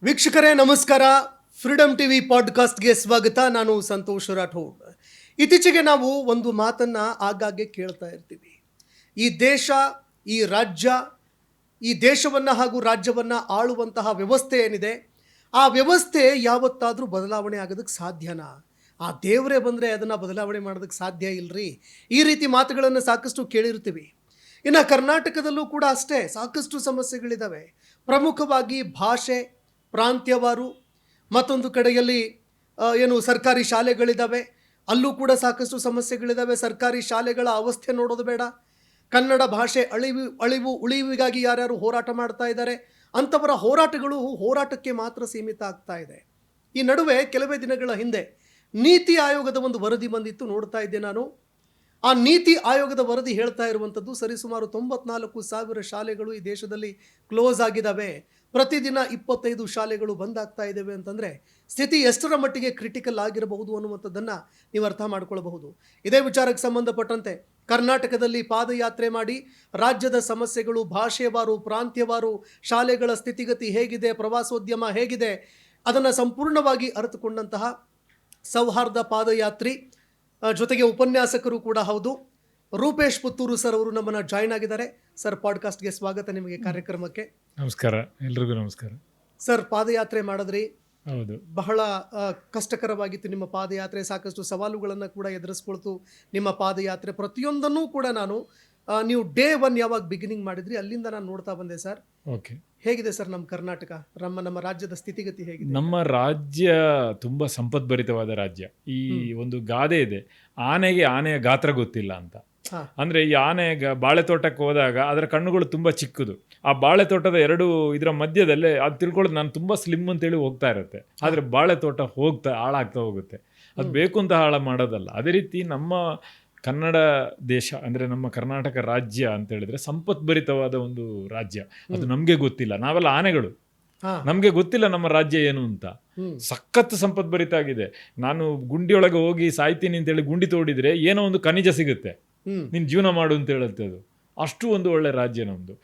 ವೀಕ್ಷಕರೇ ನಮಸ್ಕಾರ. Freedom TV ಪಾಡ್ಕಾಸ್ಟ್ಗೆ ಸ್ವಾಗತ. ನಾನು ಸಂತೋಷ್ ರಾಠೋಡ್. ಇತ್ತೀಚೆಗೆ ನಾವು ಒಂದು ಮಾತನ್ನು ಆಗಾಗ್ಗೆ ಕೇಳ್ತಾ ಇರ್ತೀವಿ. ಈ ದೇಶ, ಈ ರಾಜ್ಯ, ಈ ದೇಶವನ್ನು ಹಾಗೂ ರಾಜ್ಯವನ್ನು ಆಳುವಂತಹ ವ್ಯವಸ್ಥೆ ಏನಿದೆ, ಆ ವ್ಯವಸ್ಥೆ ಯಾವತ್ತಾದರೂ ಬದಲಾವಣೆ ಆಗೋದಕ್ಕೆ ಸಾಧ್ಯನಾ? ಆ ದೇವರೇ ಬಂದರೆ ಅದನ್ನು ಬದಲಾವಣೆ ಮಾಡೋದಕ್ಕೆ ಸಾಧ್ಯ ಇಲ್ಲರಿ. ಈ ರೀತಿ ಮಾತುಗಳನ್ನು ಸಾಕಷ್ಟು ಕೇಳಿರ್ತೀವಿ. ಇನ್ನು ಕರ್ನಾಟಕದಲ್ಲೂ ಕೂಡ ಅಷ್ಟೇ ಸಾಕಷ್ಟು ಸಮಸ್ಯೆಗಳಿದ್ದಾವೆ. ಪ್ರಮುಖವಾಗಿ ಭಾಷೆ, ಪ್ರಾಂತ್ಯವಾರು, ಮತ್ತೊಂದು ಕಡೆಯಲ್ಲಿ ಸರ್ಕಾರಿ ಶಾಲೆಗಳಿದ್ದಾವೆ, ಅಲ್ಲೂ ಕೂಡ ಸಾಕಷ್ಟು ಸಮಸ್ಯೆಗಳಿದ್ದಾವೆ. ಸರ್ಕಾರಿ ಶಾಲೆಗಳ ಅವಸ್ಥೆ ನೋಡೋದು ಬೇಡ. ಕನ್ನಡ ಭಾಷೆ ಉಳಿವಿಗಾಗಿ ಯಾರ್ಯಾರು ಹೋರಾಟ ಮಾಡ್ತಾ ಇದ್ದಾರೆ, ಅಂಥವರ ಹೋರಾಟಕ್ಕೆ ಮಾತ್ರ ಸೀಮಿತ ಆಗ್ತಾ ಇದೆ. ಈ ನಡುವೆ ಕೆಲವೇ ದಿನಗಳ ಹಿಂದೆ ನೀತಿ ಆಯೋಗದ ಒಂದು ವರದಿ ಬಂದಿತ್ತು, ನೋಡ್ತಾ ಇದ್ದೆ ನಾನು. ಆ ನೀತಿ ಆಯೋಗದ ವರದಿ ಹೇಳ್ತಾ ಇರುವಂಥದ್ದು ಸರಿಸುಮಾರು 94,000 ಶಾಲೆಗಳು ಈ ದೇಶದಲ್ಲಿ ಕ್ಲೋಸ್ ಆಗಿದ್ದಾವೆ. ಪ್ರತಿದಿನ 25 ಶಾಲೆಗಳು ಬಂದ್ ಆಗ್ತಾ ಇದ್ದಾವೆ ಅಂತಂದರೆ ಸ್ಥಿತಿ ಎಷ್ಟರ ಮಟ್ಟಿಗೆ ಕ್ರಿಟಿಕಲ್ ಆಗಿರಬಹುದು ಅನ್ನುವಂಥದ್ದನ್ನು ನೀವು ಅರ್ಥ ಮಾಡ್ಕೊಳ್ಬಹುದು. ಇದೇ ವಿಚಾರಕ್ಕೆ ಸಂಬಂಧಪಟ್ಟಂತೆ ಕರ್ನಾಟಕದಲ್ಲಿ ಪಾದಯಾತ್ರೆ ಮಾಡಿ ರಾಜ್ಯದ ಸಮಸ್ಯೆಗಳು, ಭಾಷೆವಾರು, ಪ್ರಾಂತ್ಯವಾರು, ಶಾಲೆಗಳ ಸ್ಥಿತಿಗತಿ ಹೇಗಿದೆ, ಪ್ರವಾಸೋದ್ಯಮ ಹೇಗಿದೆ, ಅದನ್ನು ಸಂಪೂರ್ಣವಾಗಿ ಅರಿತುಕೊಂಡಂತಹ ಸೌಹಾರ್ದ ಪಾದಯಾತ್ರಿ, ಜೊತೆಗೆ ಉಪನ್ಯಾಸಕರು ಕೂಡ ಹೌದು, ರೂಪೇಶ್ ಪುತ್ತೂರು ಸರ್ ಅವರು ನಮ್ಮನ್ನು ಜಾಯ್ನ್ ಆಗಿದ್ದಾರೆ. ಸರ್, ಪಾಡ್ಕಾಸ್ಟ್ಗೆ ಸ್ವಾಗತ ನಿಮಗೆ ಕಾರ್ಯಕ್ರಮಕ್ಕೆ. ನಮಸ್ಕಾರ, ಎಲ್ರಿಗೂ ನಮಸ್ಕಾರ. ಸರ್, ಪಾದಯಾತ್ರೆ ಮಾಡಿದ್ರಿ, ಹೌದು, ಬಹಳ ಕಷ್ಟಕರವಾಗಿತ್ತು ನಿಮ್ಮ ಪಾದಯಾತ್ರೆ. ಸಾಕಷ್ಟು ಸವಾಲುಗಳನ್ನು ಕೂಡ ಎದುರಿಸ್ಕೊಳ್ತು ನಿಮ್ಮ ಪಾದಯಾತ್ರೆ. ಪ್ರತಿಯೊಂದನ್ನು ಕೂಡ ನಾನು ನೀವು ಡೇ 1 ಯಾವಾಗ ಬಿಗಿನಿಂಗ್ ಮಾಡಿದ್ರಿ ಅಲ್ಲಿಂದ ನಾನು ನೋಡ್ತಾ ಬಂದೆ ಸರ್. ಓಕೆ, ಹೇಗಿದೆ ಸರ್ ನಮ್ಮ ಕರ್ನಾಟಕ, ನಮ್ಮ ರಾಜ್ಯದ ಸ್ಥಿತಿಗತಿ ಹೇಗಿದೆ? ನಮ್ಮ ರಾಜ್ಯ ತುಂಬ ಸಂಪದ್ಭರಿತವಾದ ರಾಜ್ಯ. ಈ ಒಂದು ಗಾದೆ ಇದೆ, ಆನೆಯ ಗಾತ್ರ ಗೊತ್ತಿಲ್ಲ ಅಂತ. ಅಂದರೆ ಈ ಆನೆ ಬಾಳೆ ತೋಟಕ್ಕೆ ಹೋದಾಗ ಅದರ ಕಣ್ಣುಗಳು ತುಂಬ ಚಿಕ್ಕದು. ಆ ಬಾಳೆ ತೋಟದ ಇದರ ಮಧ್ಯದಲ್ಲೇ ಅದು ತಿಳ್ಕೊಳ್ಳೋದು ನಾನು ತುಂಬ ಸ್ಲಿಮ್ ಅಂತೇಳಿ ಹೋಗ್ತಾ ಇರುತ್ತೆ. ಆದರೆ ಬಾಳೆ ತೋಟ ಹಾಳಾಗ್ತಾ ಹೋಗುತ್ತೆ. ಅದು ಬೇಕು ಅಂತ ಹಾಳ ಮಾಡೋದಲ್ಲ. ಅದೇ ರೀತಿ ನಮ್ಮ ಕನ್ನಡ ದೇಶ ಅಂದರೆ ನಮ್ಮ ಕರ್ನಾಟಕ ರಾಜ್ಯ ಅಂತ ಹೇಳಿದ್ರೆ ಸಂಪತ್ಭರಿತವಾದ ಒಂದು ರಾಜ್ಯ. ಅದು ನಮಗೆ ಗೊತ್ತಿಲ್ಲ, ನಾವೆಲ್ಲ ಆನೆಗಳು, ನಮಗೆ ಗೊತ್ತಿಲ್ಲ ನಮ್ಮ ರಾಜ್ಯ ಏನು ಅಂತ. ಸಖತ್ ಸಂಪತ್ಭರಿತ ಆಗಿದೆ. ನಾನು ಗುಂಡಿಯೊಳಗೆ ಹೋಗಿ ಸಾಯ್ತೀನಿ ಅಂತೇಳಿ ಗುಂಡಿ ತೋಡಿದ್ರೆ ಏನೋ ಒಂದು ಖನಿಜ ಸಿಗುತ್ತೆ, ನೀನು ಜೀವನ ಮಾಡು ಅಂತ ಹೇಳುತ್ತೆ. ಅದು ಅಷ್ಟು ಒಂದು ಒಳ್ಳೆ ರಾಜ್ಯ ನಮ್ಮದು.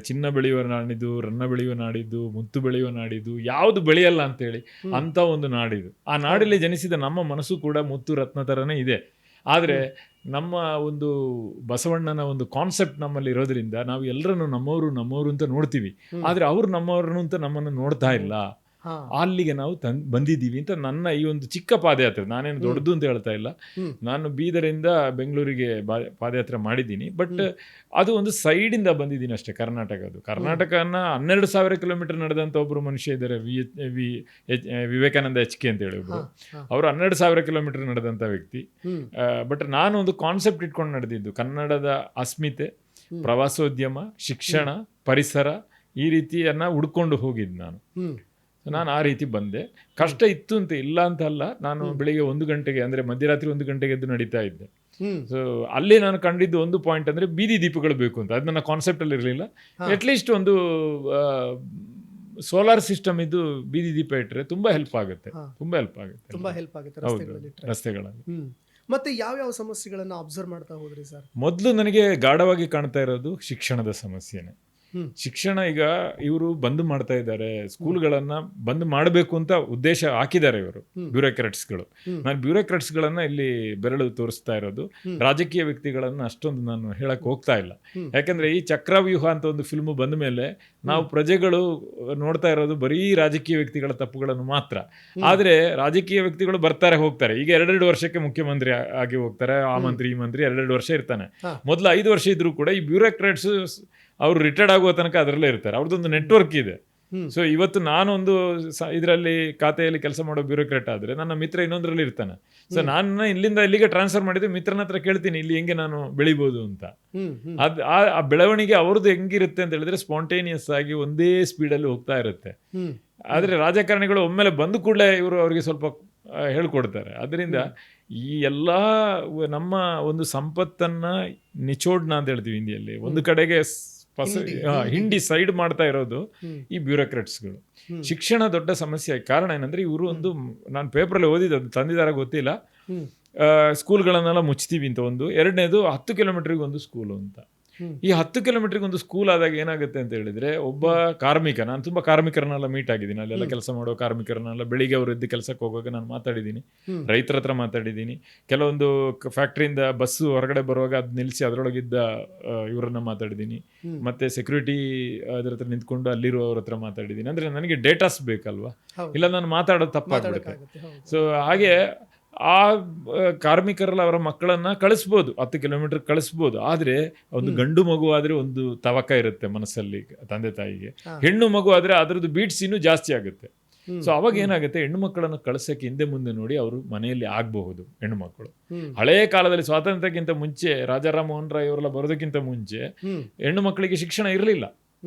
ಚಿನ್ನ ಬೆಳೆಯುವ ನಾಡಿದ್ದು, ರನ್ನ ಬೆಳೆಯುವ ನಾಡಿದ್ದು, ಮುತ್ತು ಬೆಳೆಯುವ ನಾಡಿದ್ದು, ಯಾವುದು ಬೆಳೆಯಲ್ಲ ಅಂತೇಳಿ ಅಂಥ ಒಂದು ನಾಡಿದು. ಆ ನಾಡಲ್ಲಿ ಜನಿಸಿದ ನಮ್ಮ ಮನಸ್ಸು ಕೂಡ ಮುತ್ತು ರತ್ನ ಥರನೇ ಇದೆ. ಆದರೆ ನಮ್ಮ ಒಂದು ಬಸವಣ್ಣನ ಒಂದು ಕಾನ್ಸೆಪ್ಟ್ ನಮ್ಮಲ್ಲಿ ಇರೋದ್ರಿಂದ ನಾವು ಎಲ್ಲರನ್ನು ನಮ್ಮವರು ಅಂತ ನೋಡ್ತೀವಿ. ಆದರೆ ಅವರು ನಮ್ಮವ್ರನ್ನು ಅಂತ ನಮ್ಮನ್ನು ನೋಡ್ತಾ ಇಲ್ಲ. ಅಲ್ಲಿಗೆ ನಾವು ಬಂದಿದ್ದೀವಿ ಅಂತ ನನ್ನ ಈ ಒಂದು ಚಿಕ್ಕ ಪಾದಯಾತ್ರೆ. ನಾನೇನು ದೊಡ್ಡದು ಅಂತ ಹೇಳ್ತಾ ಇಲ್ಲ. ನಾನು ಬೀದರಿಂದ ಬೆಂಗಳೂರಿಗೆ ಪಾದಯಾತ್ರೆ ಮಾಡಿದ್ದೀನಿ. ಬಟ್ ಅದು ಒಂದು ಸೈಡಿಂದ ಬಂದಿದ್ದೀನಿ ಅಷ್ಟೇ. ಕರ್ನಾಟಕನ 12,000 ಕಿಲೋಮೀಟರ್ ನಡೆದಂಥ ಒಬ್ಬರು ಮನುಷ್ಯ ಇದ್ದಾರೆ, ವಿವೇಕಾನಂದ HK ಅಂತ ಹೇಳಿ ಒಬ್ಬರು. ಅವರು 12,000 ಕಿಲೋಮೀಟರ್ ನಡೆದಂಥ ವ್ಯಕ್ತಿ. ಬಟ್ ನಾನು ಒಂದು ಕಾನ್ಸೆಪ್ಟ್ ಇಟ್ಕೊಂಡು ನಡೆದಿದ್ದು, ಕನ್ನಡದ ಅಸ್ಮಿತೆ, ಪ್ರವಾಸೋದ್ಯಮ, ಶಿಕ್ಷಣ, ಪರಿಸರ, ಈ ರೀತಿಯನ್ನ ಹುಡ್ಕೊಂಡು ಹೋಗಿದ್ದು ನಾನು ಆ ರೀತಿ ಬಂದೆ. ಕಷ್ಟ ಇತ್ತು ಅಂತ ಇಲ್ಲ ಅಂತ ಅಲ್ಲ. ನಾನು ಬೆಳಿಗ್ಗೆ 1 ಗಂಟೆಗೆ ಅಂದರೆ ಮಧ್ಯರಾತ್ರಿ 1 ಗಂಟೆಗೆ ಎದ್ದು ನಡೀತಾ ಇದ್ದೆ. ಸೊ ಅಲ್ಲಿ ನಾನು ಕಂಡಿದ್ದು ಒಂದು ಪಾಯಿಂಟ್ ಅಂದರೆ ಬೀದಿ ದೀಪಗಳು ಬೇಕು ಅಂತ. ಅದು ನನ್ನ ಕಾನ್ಸೆಪ್ಟಲ್ಲಿ ಇರಲಿಲ್ಲ. ಅಟ್ಲೀಸ್ಟ್ ಒಂದು ಸೋಲಾರ್ ಸಿಸ್ಟಮ್ ಇದ್ದು ಬೀದಿ ದೀಪ ಇಟ್ಟರೆ ತುಂಬ ಹೆಲ್ಪ್ ಆಗುತ್ತೆ. ರಸ್ತೆಗಳಲ್ಲಿ. ಮತ್ತೆ ಯಾವ ಸಮಸ್ಯೆಗಳನ್ನು ಅಬ್ಸರ್ವ್ ಮಾಡ್ತಾ ಹೋದ್ರಿ ಸರ್? ಮೊದಲು ನನಗೆ ಗಾಢವಾಗಿ ಕಾಣ್ತಾ ಇರೋದು ಶಿಕ್ಷಣದ ಸಮಸ್ಯೆನೇ. ಶಿಕ್ಷಣ ಈಗ ಇವರು ಬಂದ್ ಮಾಡ್ತಾ ಇದ್ದಾರೆ, ಸ್ಕೂಲ್ಗಳನ್ನ ಬಂದ್ ಮಾಡಬೇಕು ಅಂತ ಉದ್ದೇಶ ಹಾಕಿದ್ದಾರೆ ಇವರು, ಬ್ಯೂರೋಕ್ರಾಟ್ಸ್ಗಳು. ನಾನು ಬ್ಯೂರೋಕ್ರಾಟ್ಸ್ಗಳನ್ನ ಇಲ್ಲಿ ಬೆರಳು ತೋರಿಸ್ತಾ ಇರೋದು, ರಾಜಕೀಯ ವ್ಯಕ್ತಿಗಳನ್ನ ಅಷ್ಟೊಂದು ನಾನು ಹೇಳಕ್ ಹೋಗ್ತಾ ಇಲ್ಲ. ಯಾಕಂದ್ರೆ ಈ ಚಕ್ರವ್ಯೂಹ ಅಂತ ಒಂದು ಫಿಲ್ಮ್ ಬಂದ ಮೇಲೆ ನಾವು ಪ್ರಜೆಗಳು ನೋಡ್ತಾ ಇರೋದು ಬರೀ ರಾಜಕೀಯ ವ್ಯಕ್ತಿಗಳ ತಪ್ಪುಗಳನ್ನು ಮಾತ್ರ. ಆದ್ರೆ ರಾಜಕೀಯ ವ್ಯಕ್ತಿಗಳು ಬರ್ತಾರೆ ಹೋಗ್ತಾರೆ. ಈಗ 2 ವರ್ಷಕ್ಕೆ ಮುಖ್ಯಮಂತ್ರಿ ಆಗಿ ಹೋಗ್ತಾರೆ, ಆ ಮಂತ್ರಿ ಈ ಮಂತ್ರಿ 2 ವರ್ಷ ಇರ್ತಾನೆ. ಮೊದಲು 5 ವರ್ಷ ಇದ್ರು ಕೂಡ ಈ ಬ್ಯೂರೋಕ್ರಾಟ್ಸ್ ಅವರು ರಿಟೈರ್ಡ್ ಆಗುವ ತನಕ ಅದರಲ್ಲೇ ಇರ್ತಾರೆ. ಅವ್ರದ್ದೊಂದು ನೆಟ್ವರ್ಕ್ ಇದೆ. ಸೊ ಇವತ್ತು ನಾನೊಂದು ಇದರಲ್ಲಿ ಖಾತೆಯಲ್ಲಿ ಕೆಲಸ ಮಾಡೋ ಬ್ಯೂರೋಕ್ರಾಟ್ ಆದರೆ ನನ್ನ ಮಿತ್ರ ಇನ್ನೊಂದರಲ್ಲಿ ಇರ್ತಾನೆ. ಸೊ ನಾನು ಇಲ್ಲಿಂದ ಇಲ್ಲಿಗೆ ಟ್ರಾನ್ಸ್ಫರ್ ಮಾಡಿದ್ರೆ ಮಿತ್ರನ ಹತ್ರ ಕೇಳ್ತೀನಿ ಇಲ್ಲಿ ಹೆಂಗೆ ನಾನು ಬೆಳಿಬೋದು ಅಂತ. ಆ ಬೆಳವಣಿಗೆ ಅವ್ರದ್ದು ಹೆಂಗಿರುತ್ತೆ ಅಂತ ಹೇಳಿದ್ರೆ ಸ್ಪಾಂಟೇನಿಯಸ್ ಆಗಿ ಒಂದೇ ಸ್ಪೀಡಲ್ಲಿ ಹೋಗ್ತಾ ಇರುತ್ತೆ. ಆದರೆ ರಾಜಕಾರಣಿಗಳು ಒಮ್ಮೆಲೆ ಬಂದ ಕೂಡಲೇ ಇವರು ಅವ್ರಿಗೆ ಸ್ವಲ್ಪ ಹೇಳ್ಕೊಡ್ತಾರೆ. ಅದರಿಂದ ಈ ಎಲ್ಲ ನಮ್ಮ ಒಂದು ಸಂಪತ್ತನ್ನ ನಿಚೋಡ್ನ ಅಂತ ಹೇಳ್ತೀವಿ ಹಿಂದಿಯಲ್ಲಿ, ಒಂದು ಕಡೆಗೆ ಹಿಂಡಿ ಸೈಡ್ ಮಾಡ್ತಾ ಇರೋದು ಈ ಬ್ಯೂರೋಕ್ರಾಟ್ಸ್ಗಳು. ಶಿಕ್ಷಣ ದೊಡ್ಡ ಸಮಸ್ಯೆ. ಕಾರಣ ಏನಂದ್ರೆ ಇವರು ಒಂದು, ನಾನು ಪೇಪರಲ್ಲಿ ಓದಿದ್ದು, ತಂದಿದಾರ ಗೊತ್ತಿಲ್ಲ, ಸ್ಕೂಲ್ಗಳನ್ನೆಲ್ಲ ಮುಚ್ತೀವಿ ಅಂತ ಒಂದು. ಎರಡನೇದು 10 ಕಿಲೋಮೀಟರ್ಗೆ ಒಂದು ಸ್ಕೂಲು ಅಂತ. ಈ 10 ಕಿಲೋಮೀಟರ್ಗೆ ಒಂದು ಸ್ಕೂಲ್ ಆದಾಗ ಏನಾಗುತ್ತೆ ಅಂತ ಹೇಳಿದ್ರೆ, ಒಬ್ಬ ಕಾರ್ಮಿಕ, ನಾನು ತುಂಬ ಕಾರ್ಮಿಕರನ್ನೆಲ್ಲ ಮೀಟ್ ಆಗಿದ್ದೀನಿ, ಅಲ್ಲೆಲ್ಲ ಕೆಲಸ ಮಾಡೋ ಕಾರ್ಮಿಕರನ್ನೆಲ್ಲ ಬೆಳಿಗ್ಗೆ ಅವರು ಎದ್ದು ಕೆಲಸಕ್ಕೆ ಹೋಗುವಾಗ ನಾನು ಮಾತಾಡಿದ್ದೀನಿ, ರೈತರ ಹತ್ರ ಮಾತಾಡಿದ್ದೀನಿ, ಕೆಲವೊಂದು ಫ್ಯಾಕ್ಟ್ರಿಯಿಂದ ಬಸ್ಸು ಹೊರಗಡೆ ಬರುವಾಗ ಅದು ನಿಲ್ಲಿಸಿ ಅದರೊಳಗಿದ್ದ ಇವರನ್ನ ಮಾತಾಡಿದ್ದೀನಿ, ಮತ್ತೆ ಸೆಕ್ಯೂರಿಟಿ ಅದ್ರ ಹತ್ರ ನಿಂತ್ಕೊಂಡು ಅಲ್ಲಿರುವವ್ರ ಹತ್ರ ಮಾತಾಡಿದ್ದೀನಿ. ಅಂದ್ರೆ ನನಗೆ ಡೇಟಾಸ್ ಬೇಕಲ್ವಾ, ಇಲ್ಲ ನಾನು ಮಾತಾಡೋದು ತಪ್ಪಾಗ್ಬಿಡುತ್ತೆ. ಸೊ ಹಾಗೆ ಆ ಕಾರ್ಮಿಕರೆಲ್ಲ ಅವರ ಮಕ್ಕಳನ್ನ ಕಳಿಸ್ಬೋದು, 10 ಕಿಲೋಮೀಟರ್ ಕಳಿಸ್ಬೋದು. ಆದ್ರೆ ಒಂದು ಗಂಡು ಮಗು ಆದ್ರೆ ಒಂದು ತವಕ ಇರುತ್ತೆ ಮನಸ್ಸಲ್ಲಿ ತಂದೆ ತಾಯಿಗೆ, ಹೆಣ್ಣು ಮಗು ಆದ್ರೆ ಅದ್ರದ್ದು ಬೀಟ್ಸ್ ಇನ್ನೂ ಜಾಸ್ತಿ ಆಗುತ್ತೆ. ಸೊ ಅವಾಗ ಏನಾಗುತ್ತೆ, ಹೆಣ್ಣು ಮಕ್ಕಳನ್ನು ಕಳ್ಸಕ್ಕೆ ಹಿಂದೆ ಮುಂದೆ ನೋಡಿ ಅವರು ಮನೆಯಲ್ಲಿ ಆಗಬಹುದು. ಹೆಣ್ಣು ಮಕ್ಕಳು ಹಳೆಯ ಕಾಲದಲ್ಲಿ ಸ್ವಾತಂತ್ರ್ಯಕ್ಕಿಂತ ಮುಂಚೆ, ರಾಜಾರಾಮ್ ಮೋಹನ್ ರಾಯ್ ಅವರೆಲ್ಲ ಬರೋದಕ್ಕಿಂತ ಮುಂಚೆ ಹೆಣ್ಣು ಮಕ್ಕಳಿಗೆ ಶಿಕ್ಷಣ ಇರಲಿಲ್ಲ.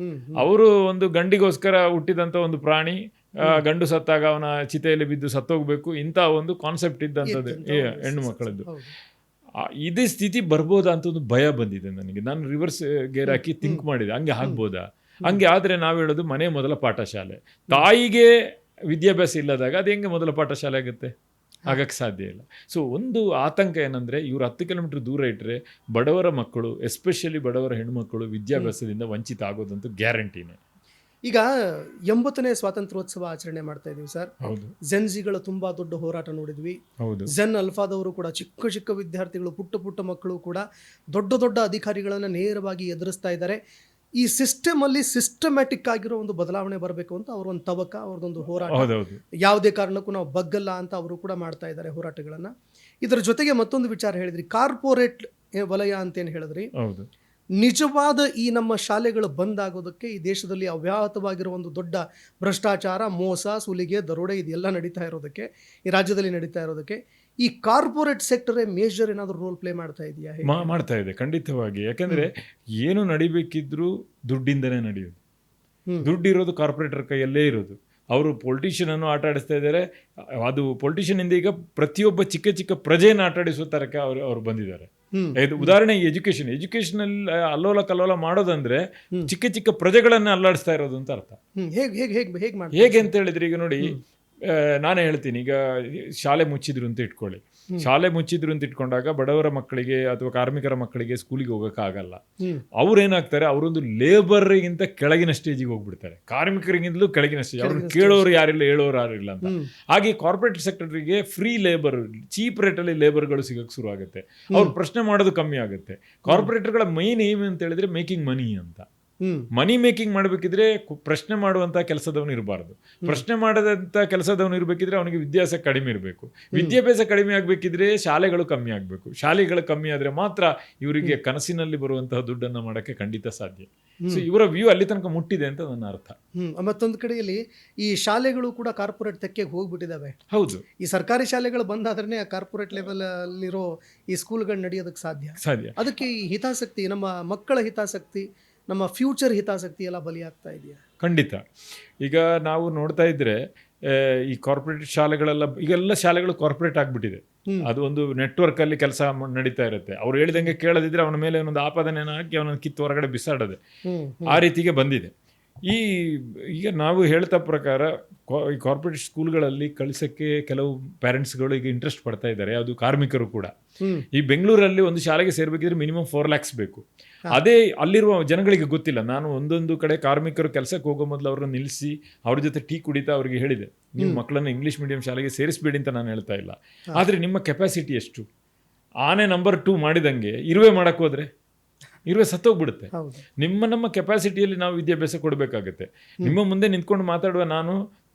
ಅವರು ಒಂದು ಗಂಡಿಗೋಸ್ಕರ ಹುಟ್ಟಿದಂತ ಒಂದು ಪ್ರಾಣಿ, ಗಂಡು ಸತ್ತಾಗ ಅವನ ಚಿತೆಯಲ್ಲಿ ಬಿದ್ದು ಸತ್ತೋಗ್ಬೇಕು, ಇಂಥ ಒಂದು ಕಾನ್ಸೆಪ್ಟ್ ಇದ್ದಂಥದ್ದು ಹೆಣ್ಣು ಮಕ್ಕಳದ್ದು. ಇದೇ ಸ್ಥಿತಿ ಬರ್ಬೋದಾ ಅಂತ ಒಂದು ಭಯ ಬಂದಿದೆ ನನಗೆ. ನಾನು ರಿವರ್ಸ್ ಗೇರ್ ಹಾಕಿ ಥಿಂಕ್ ಮಾಡಿದೆ, ಹಂಗೆ ಆಗ್ಬೋದಾ? ಹಂಗೆ ಆದರೆ ನಾವು ಹೇಳೋದು ಮನೆ ಮೊದಲ ಪಾಠಶಾಲೆ. ತಾಯಿಗೆ ವಿದ್ಯಾಭ್ಯಾಸ ಇಲ್ಲದಾಗ ಅದು ಹೆಂಗೆ ಮೊದಲ ಪಾಠಶಾಲೆ ಆಗುತ್ತೆ? ಆಗಕ್ಕೆ ಸಾಧ್ಯ ಇಲ್ಲ. ಸೊ ಒಂದು ಆತಂಕ ಏನಂದರೆ, ಇವರು 10 ಕಿಲೋಮೀಟರ್ ದೂರ ಇಟ್ಟರೆ ಬಡವರ ಮಕ್ಕಳು, ಎಸ್ಪೆಷಲಿ ಬಡವರ ಹೆಣ್ಮಕ್ಕಳು ವಿದ್ಯಾಭ್ಯಾಸದಿಂದ ವಂಚಿತ ಆಗೋದಂತೂ ಗ್ಯಾರಂಟಿನೇ. ಈಗ 80ನೇ ಸ್ವಾತಂತ್ರ್ಯೋತ್ಸವ ಆಚರಣೆ ಮಾಡ್ತಾ ಇದೀವಿ ಸರ್. ಹೌದು. ಜೆನ್ಜಿಗಳ ತುಂಬಾ ದೊಡ್ಡ ಹೋರಾಟ ನೋಡಿದ್ವಿ. ಹೌದು. ಜೆನ್ ಅಲ್ಫಾದವರು ಕೂಡ, ಚಿಕ್ಕ ಚಿಕ್ಕ ವಿದ್ಯಾರ್ಥಿಗಳು, ಪುಟ್ಟ ಮಕ್ಕಳು ಕೂಡ ದೊಡ್ಡ ದೊಡ್ಡ ಅಧಿಕಾರಿಗಳನ್ನ ನೇರವಾಗಿ ಎದುರಿಸ್ತಾ ಇದ್ದಾರೆ. ಈ ಸಿಸ್ಟಮ್ ಅಲ್ಲಿ ಸಿಸ್ಟಮ್ಯಾಟಿಕ್ ಆಗಿರೋ ಒಂದು ಬದಲಾವಣೆ ಬರಬೇಕು ಅಂತ ಅವ್ರ ಒಂದು ತವಕ, ಅವ್ರದೊಂದು ಹೋರಾಟ. ಯಾವುದೇ ಕಾರಣಕ್ಕೂ ನಾವು ಬಗ್ಗಲ್ಲ ಅಂತ ಅವರು ಕೂಡ ಮಾಡ್ತಾ ಇದ್ದಾರೆ ಹೋರಾಟಗಳನ್ನ. ಇದರ ಜೊತೆಗೆ ಮತ್ತೊಂದು ವಿಚಾರ ಹೇಳಿದ್ರಿ, ಕಾರ್ಪೊರೇಟ್ ವಲಯ ಅಂತೇನು ಹೇಳಿದ್ರಿ. ನಿಜವಾದ ಈ ನಮ್ಮ ಶಾಲೆಗಳು ಬಂದಾಗೋದಕ್ಕೆ ಈ ದೇಶದಲ್ಲಿ ಅವ್ಯಾಹತವಾಗಿರೋ ಒಂದು ದೊಡ್ಡ ಭ್ರಷ್ಟಾಚಾರ, ಮೋಸ, ಸುಲಿಗೆ, ದರೋಡೆ ಇದೆಲ್ಲ ನಡೀತಾ ಇರೋದಕ್ಕೆ, ಈ ರಾಜ್ಯದಲ್ಲಿ ನಡೀತಾ ಇರೋದಕ್ಕೆ ಈ ಕಾರ್ಪೊರೇಟ್ ಸೆಕ್ಟರೇ ಮೇಜರ್ ಏನಾದರೂ ರೋಲ್ ಪ್ಲೇ ಮಾಡ್ತಾ ಇದೆಯಾ? ಮಾಡ್ತಾ ಇದೆ ಖಂಡಿತವಾಗಿ. ಯಾಕಂದ್ರೆ ಏನು ನಡಿಬೇಕಿದ್ರು ದುಡ್ಡಿಂದನೇ ನಡೆಯೋದು. ದುಡ್ಡಿರೋದು ಕಾರ್ಪೊರೇಟರ್ ಕೈಯಲ್ಲೇ ಇರೋದು. ಅವರು ಪೊಲಿಟಿಷಿಯನ್ ಅನ್ನು ಆಟ ಆಡಿಸ್ತಾ ಇದ್ದಾರೆ. ಅದು ಪೊಲಿಟಿಷಿಯನ್ ಇಂದ ಈಗ ಪ್ರತಿಯೊಬ್ಬ ಚಿಕ್ಕ ಚಿಕ್ಕ ಪ್ರಜೆಯನ್ನು ಆಟ ಆಡಿಸುವ ತರಕ್ಕೆ ಅವ್ರು ಬಂದಿದ್ದಾರೆ. ಉದಾಹರಣೆ ಎಜುಕೇಶನ್ ಅಲ್ಲಿ ಅಲ್ಲೋಲ ಕಲ್ಲೋಲ ಮಾಡೋದಂದ್ರೆ ಚಿಕ್ಕ ಚಿಕ್ಕ ಪ್ರಜೆಗಳನ್ನ ಅಲ್ಲಾಡಿಸ್ತಾ ಇರೋದು ಅಂತ ಅರ್ಥ. ಹೇಗೆ ಅಂತ ಹೇಳಿದ್ರೆ, ಈಗ ನೋಡಿ, ನಾನೇ ಹೇಳ್ತೀನಿ, ಈಗ ಶಾಲೆ ಮುಚ್ಚಿದ್ರು ಅಂತ ಇಟ್ಕೊಳ್ಳಿ. ಶಾಲೆ ಮುಚ್ಚಿದ್ರು ಅಂತ ಇಟ್ಕೊಂಡಾಗ ಬಡವರ ಮಕ್ಕಳಿಗೆ ಅಥವಾ ಕಾರ್ಮಿಕರ ಮಕ್ಕಳಿಗೆ ಸ್ಕೂಲಿಗೆ ಹೋಗೋಕ್ಕಾಗಲ್ಲ. ಅವ್ರೇನಾಗ್ತಾರೆ, ಅವರೊಂದು ಲೇಬರ್ಗಿಂತ ಕೆಳಗಿನ ಸ್ಟೇಜಿಗೆ ಹೋಗ್ಬಿಡ್ತಾರೆ, ಕಾರ್ಮಿಕರಿಗಿಂತಲೂ ಕೆಳಗಿನ ಸ್ಟೇಜ್. ಅವ್ರನ್ನ ಕೇಳೋರು ಯಾರಿಲ್ಲ, ಹೇಳೋರು ಯಾರಿಲ್ಲ ಅಂತ. ಹಾಗೆ ಕಾರ್ಪೊರೇಟ್ ಸೆಕ್ಟರ್ಗೆ ಫ್ರೀ ಲೇಬರ್, ಚೀಪ್ ರೇಟಲ್ಲಿ ಲೇಬರ್ಗಳು ಸಿಗಕ್ಕೆ ಶುರು ಆಗುತ್ತೆ. ಅವ್ರು ಪ್ರಶ್ನೆ ಮಾಡೋದು ಕಮ್ಮಿ ಆಗುತ್ತೆ. ಕಾರ್ಪೊರೇಟರ್ಗಳ ಮೈನ್ ಏಮ್ ಅಂತ ಹೇಳಿದ್ರೆ ಮೇಕಿಂಗ್ ಮನಿ ಅಂತ. ಮನಿ ಮೇಕಿಂಗ್ ಮಾಡಬೇಕಿದ್ರೆ ಪ್ರಶ್ನೆ ಮಾಡುವಂತ ಕೆಲಸದವನು ಇರಬಾರ್ದು. ಪ್ರಶ್ನೆ ಮಾಡದಂತ ಕೆಲಸದವನು ಇರಬೇಕಿದ್ರೆ ಅವನಿಗೆ ವಿದ್ಯಾಭ್ಯಾಸ ಕಡಿಮೆ ಇರಬೇಕು. ವಿದ್ಯಾಭ್ಯಾಸ ಕಡಿಮೆ ಆಗ್ಬೇಕಿದ್ರೆ ಶಾಲೆಗಳು ಕಮ್ಮಿ ಆಗ್ಬೇಕು. ಶಾಲೆಗಳು ಕಮ್ಮಿ ಆದ್ರೆ ಮಾತ್ರ ಇವರಿಗೆ ಕನಸಿನಲ್ಲಿ ಬರುವಂತಹ ದುಡ್ಡನ್ನು ಮಾಡಕ್ಕೆ ಖಂಡಿತ ಸಾಧ್ಯ. ಸೊ ಇವರ ವ್ಯೂ ಅಲ್ಲಿ ತನಕ ಮುಟ್ಟಿದೆ ಅಂತ ನನ್ನ ಅರ್ಥ. ಮತ್ತೊಂದು ಕಡೆಯಲ್ಲಿ ಈ ಶಾಲೆಗಳು ಕೂಡ ಕಾರ್ಪೊರೇಟ್ ತೆಕ್ಕೆಗೆ ಹೋಗ್ಬಿಟ್ಟಿದಾವೆ. ಹೌದು. ಈ ಸರ್ಕಾರಿ ಶಾಲೆಗಳು ಬಂದಾದ್ರೆ ಕಾರ್ಪೊರೇಟ್ ಲೆವೆಲ್ ಅಲ್ಲಿರೋ ಈ ಸ್ಕೂಲ್ಗಳು ನಡೆಯೋದಕ್ಕೆ ಸಾಧ್ಯ. ಅದಕ್ಕೆ ಈ ಹಿತಾಸಕ್ತಿ, ನಮ್ಮ ಮಕ್ಕಳ ಹಿತಾಸಕ್ತಿ, ನಮ್ಮ ಫ್ಯೂಚರ್ ಹಿತಾಸಕ್ತಿ ಎಲ್ಲ ಬಲಿಯಾಗ್ತಾ ಇದೆಯಾ? ಖಂಡಿತ. ಈಗ ನಾವು ನೋಡ್ತಾ ಇದ್ರೆ ಈ ಕಾರ್ಪೊರೇಟ್ ಶಾಲೆಗಳೆಲ್ಲ, ಈಗೆಲ್ಲ ಶಾಲೆಗಳು ಕಾರ್ಪೊರೇಟ್ ಆಗ್ಬಿಟ್ಟಿದೆ. ಅದು ಒಂದು ನೆಟ್ವರ್ಕ್ ಅಲ್ಲಿ ಕೆಲಸ ನಡೀತಾ ಇರುತ್ತೆ. ಅವ್ರು ಹೇಳಿದಂಗೆ ಕೇಳದಿದ್ರೆ ಅವನ ಮೇಲೆ ಒಂದು ಆಪಾದನೆಯನ್ನು ಹಾಕಿ ಅವನನ್ನು ಕಿತ್ತು ಹೊರಗಡೆ ಬಿಸಾಡೋದೆ, ಆ ರೀತಿಗೆ ಬಂದಿದೆ. ಈಗ ನಾವು ಹೇಳ್ತಾ ಪ್ರಕಾರ ಈ ಕಾರ್ಪೊರೇಟ್ ಸ್ಕೂಲ್ಗಳಲ್ಲಿ ಕಳಿಸೋಕ್ಕೆ ಕೆಲವು ಪೇರೆಂಟ್ಸ್ಗಳು ಈಗ ಇಂಟ್ರೆಸ್ಟ್ ಪಡ್ತಾ ಇದ್ದಾರೆ, ಅದು ಕಾರ್ಮಿಕರು ಕೂಡ. ಈ ಬೆಂಗಳೂರಲ್ಲಿ ಒಂದು ಶಾಲೆಗೆ ಸೇರ್ಬೇಕಿದ್ರೆ ಮಿನಿಮಮ್ 4 lakhs ಬೇಕು. ಅದೇ ಅಲ್ಲಿರುವ ಜನಗಳಿಗೆ ಗೊತ್ತಿಲ್ಲ. ನಾನು ಒಂದೊಂದು ಕಡೆ ಕಾರ್ಮಿಕರು ಕೆಲಸಕ್ಕೆ ಹೋಗೋ ಮೊದಲು ಅವ್ರನ್ನ ನಿಲ್ಲಿಸಿ ಅವ್ರ ಜೊತೆ ಟೀ ಕುಡಿತಾ ಅವ್ರಿಗೆ ಹೇಳಿದೆ, ನಿಮ್ಮ ಮಕ್ಕಳನ್ನ ಇಂಗ್ಲೀಷ್ ಮೀಡಿಯಂ ಶಾಲೆಗೆ ಸೇರಿಸಬೇಡಿ ಅಂತ ನಾನು ಹೇಳ್ತಾ ಇಲ್ಲ. ಆದರೆ ನಿಮ್ಮ ಕೆಪಾಸಿಟಿ ಎಷ್ಟು? ಆನೆ ನಂಬರ್ 2 ಮಾಡಿದಂಗೆ ಇರುವೆ ಮಾಡಕ್ಕೆ ಹೋದ್ರೆ ಇರುವೆ ಸತ್ತೋಗ್ಬಿಡುತ್ತೆ. ನಮ್ಮ ಕೆಪಾಸಿಟಿಯಲ್ಲಿ ನಾವು ವಿದ್ಯಾಭ್ಯಾಸ ಕೊಡಬೇಕಾಗತ್ತೆ. ನಿಮ್ಮ ಮುಂದೆ ನಿಂತ್ಕೊಂಡು ಮಾತಾಡುವ ನಾನು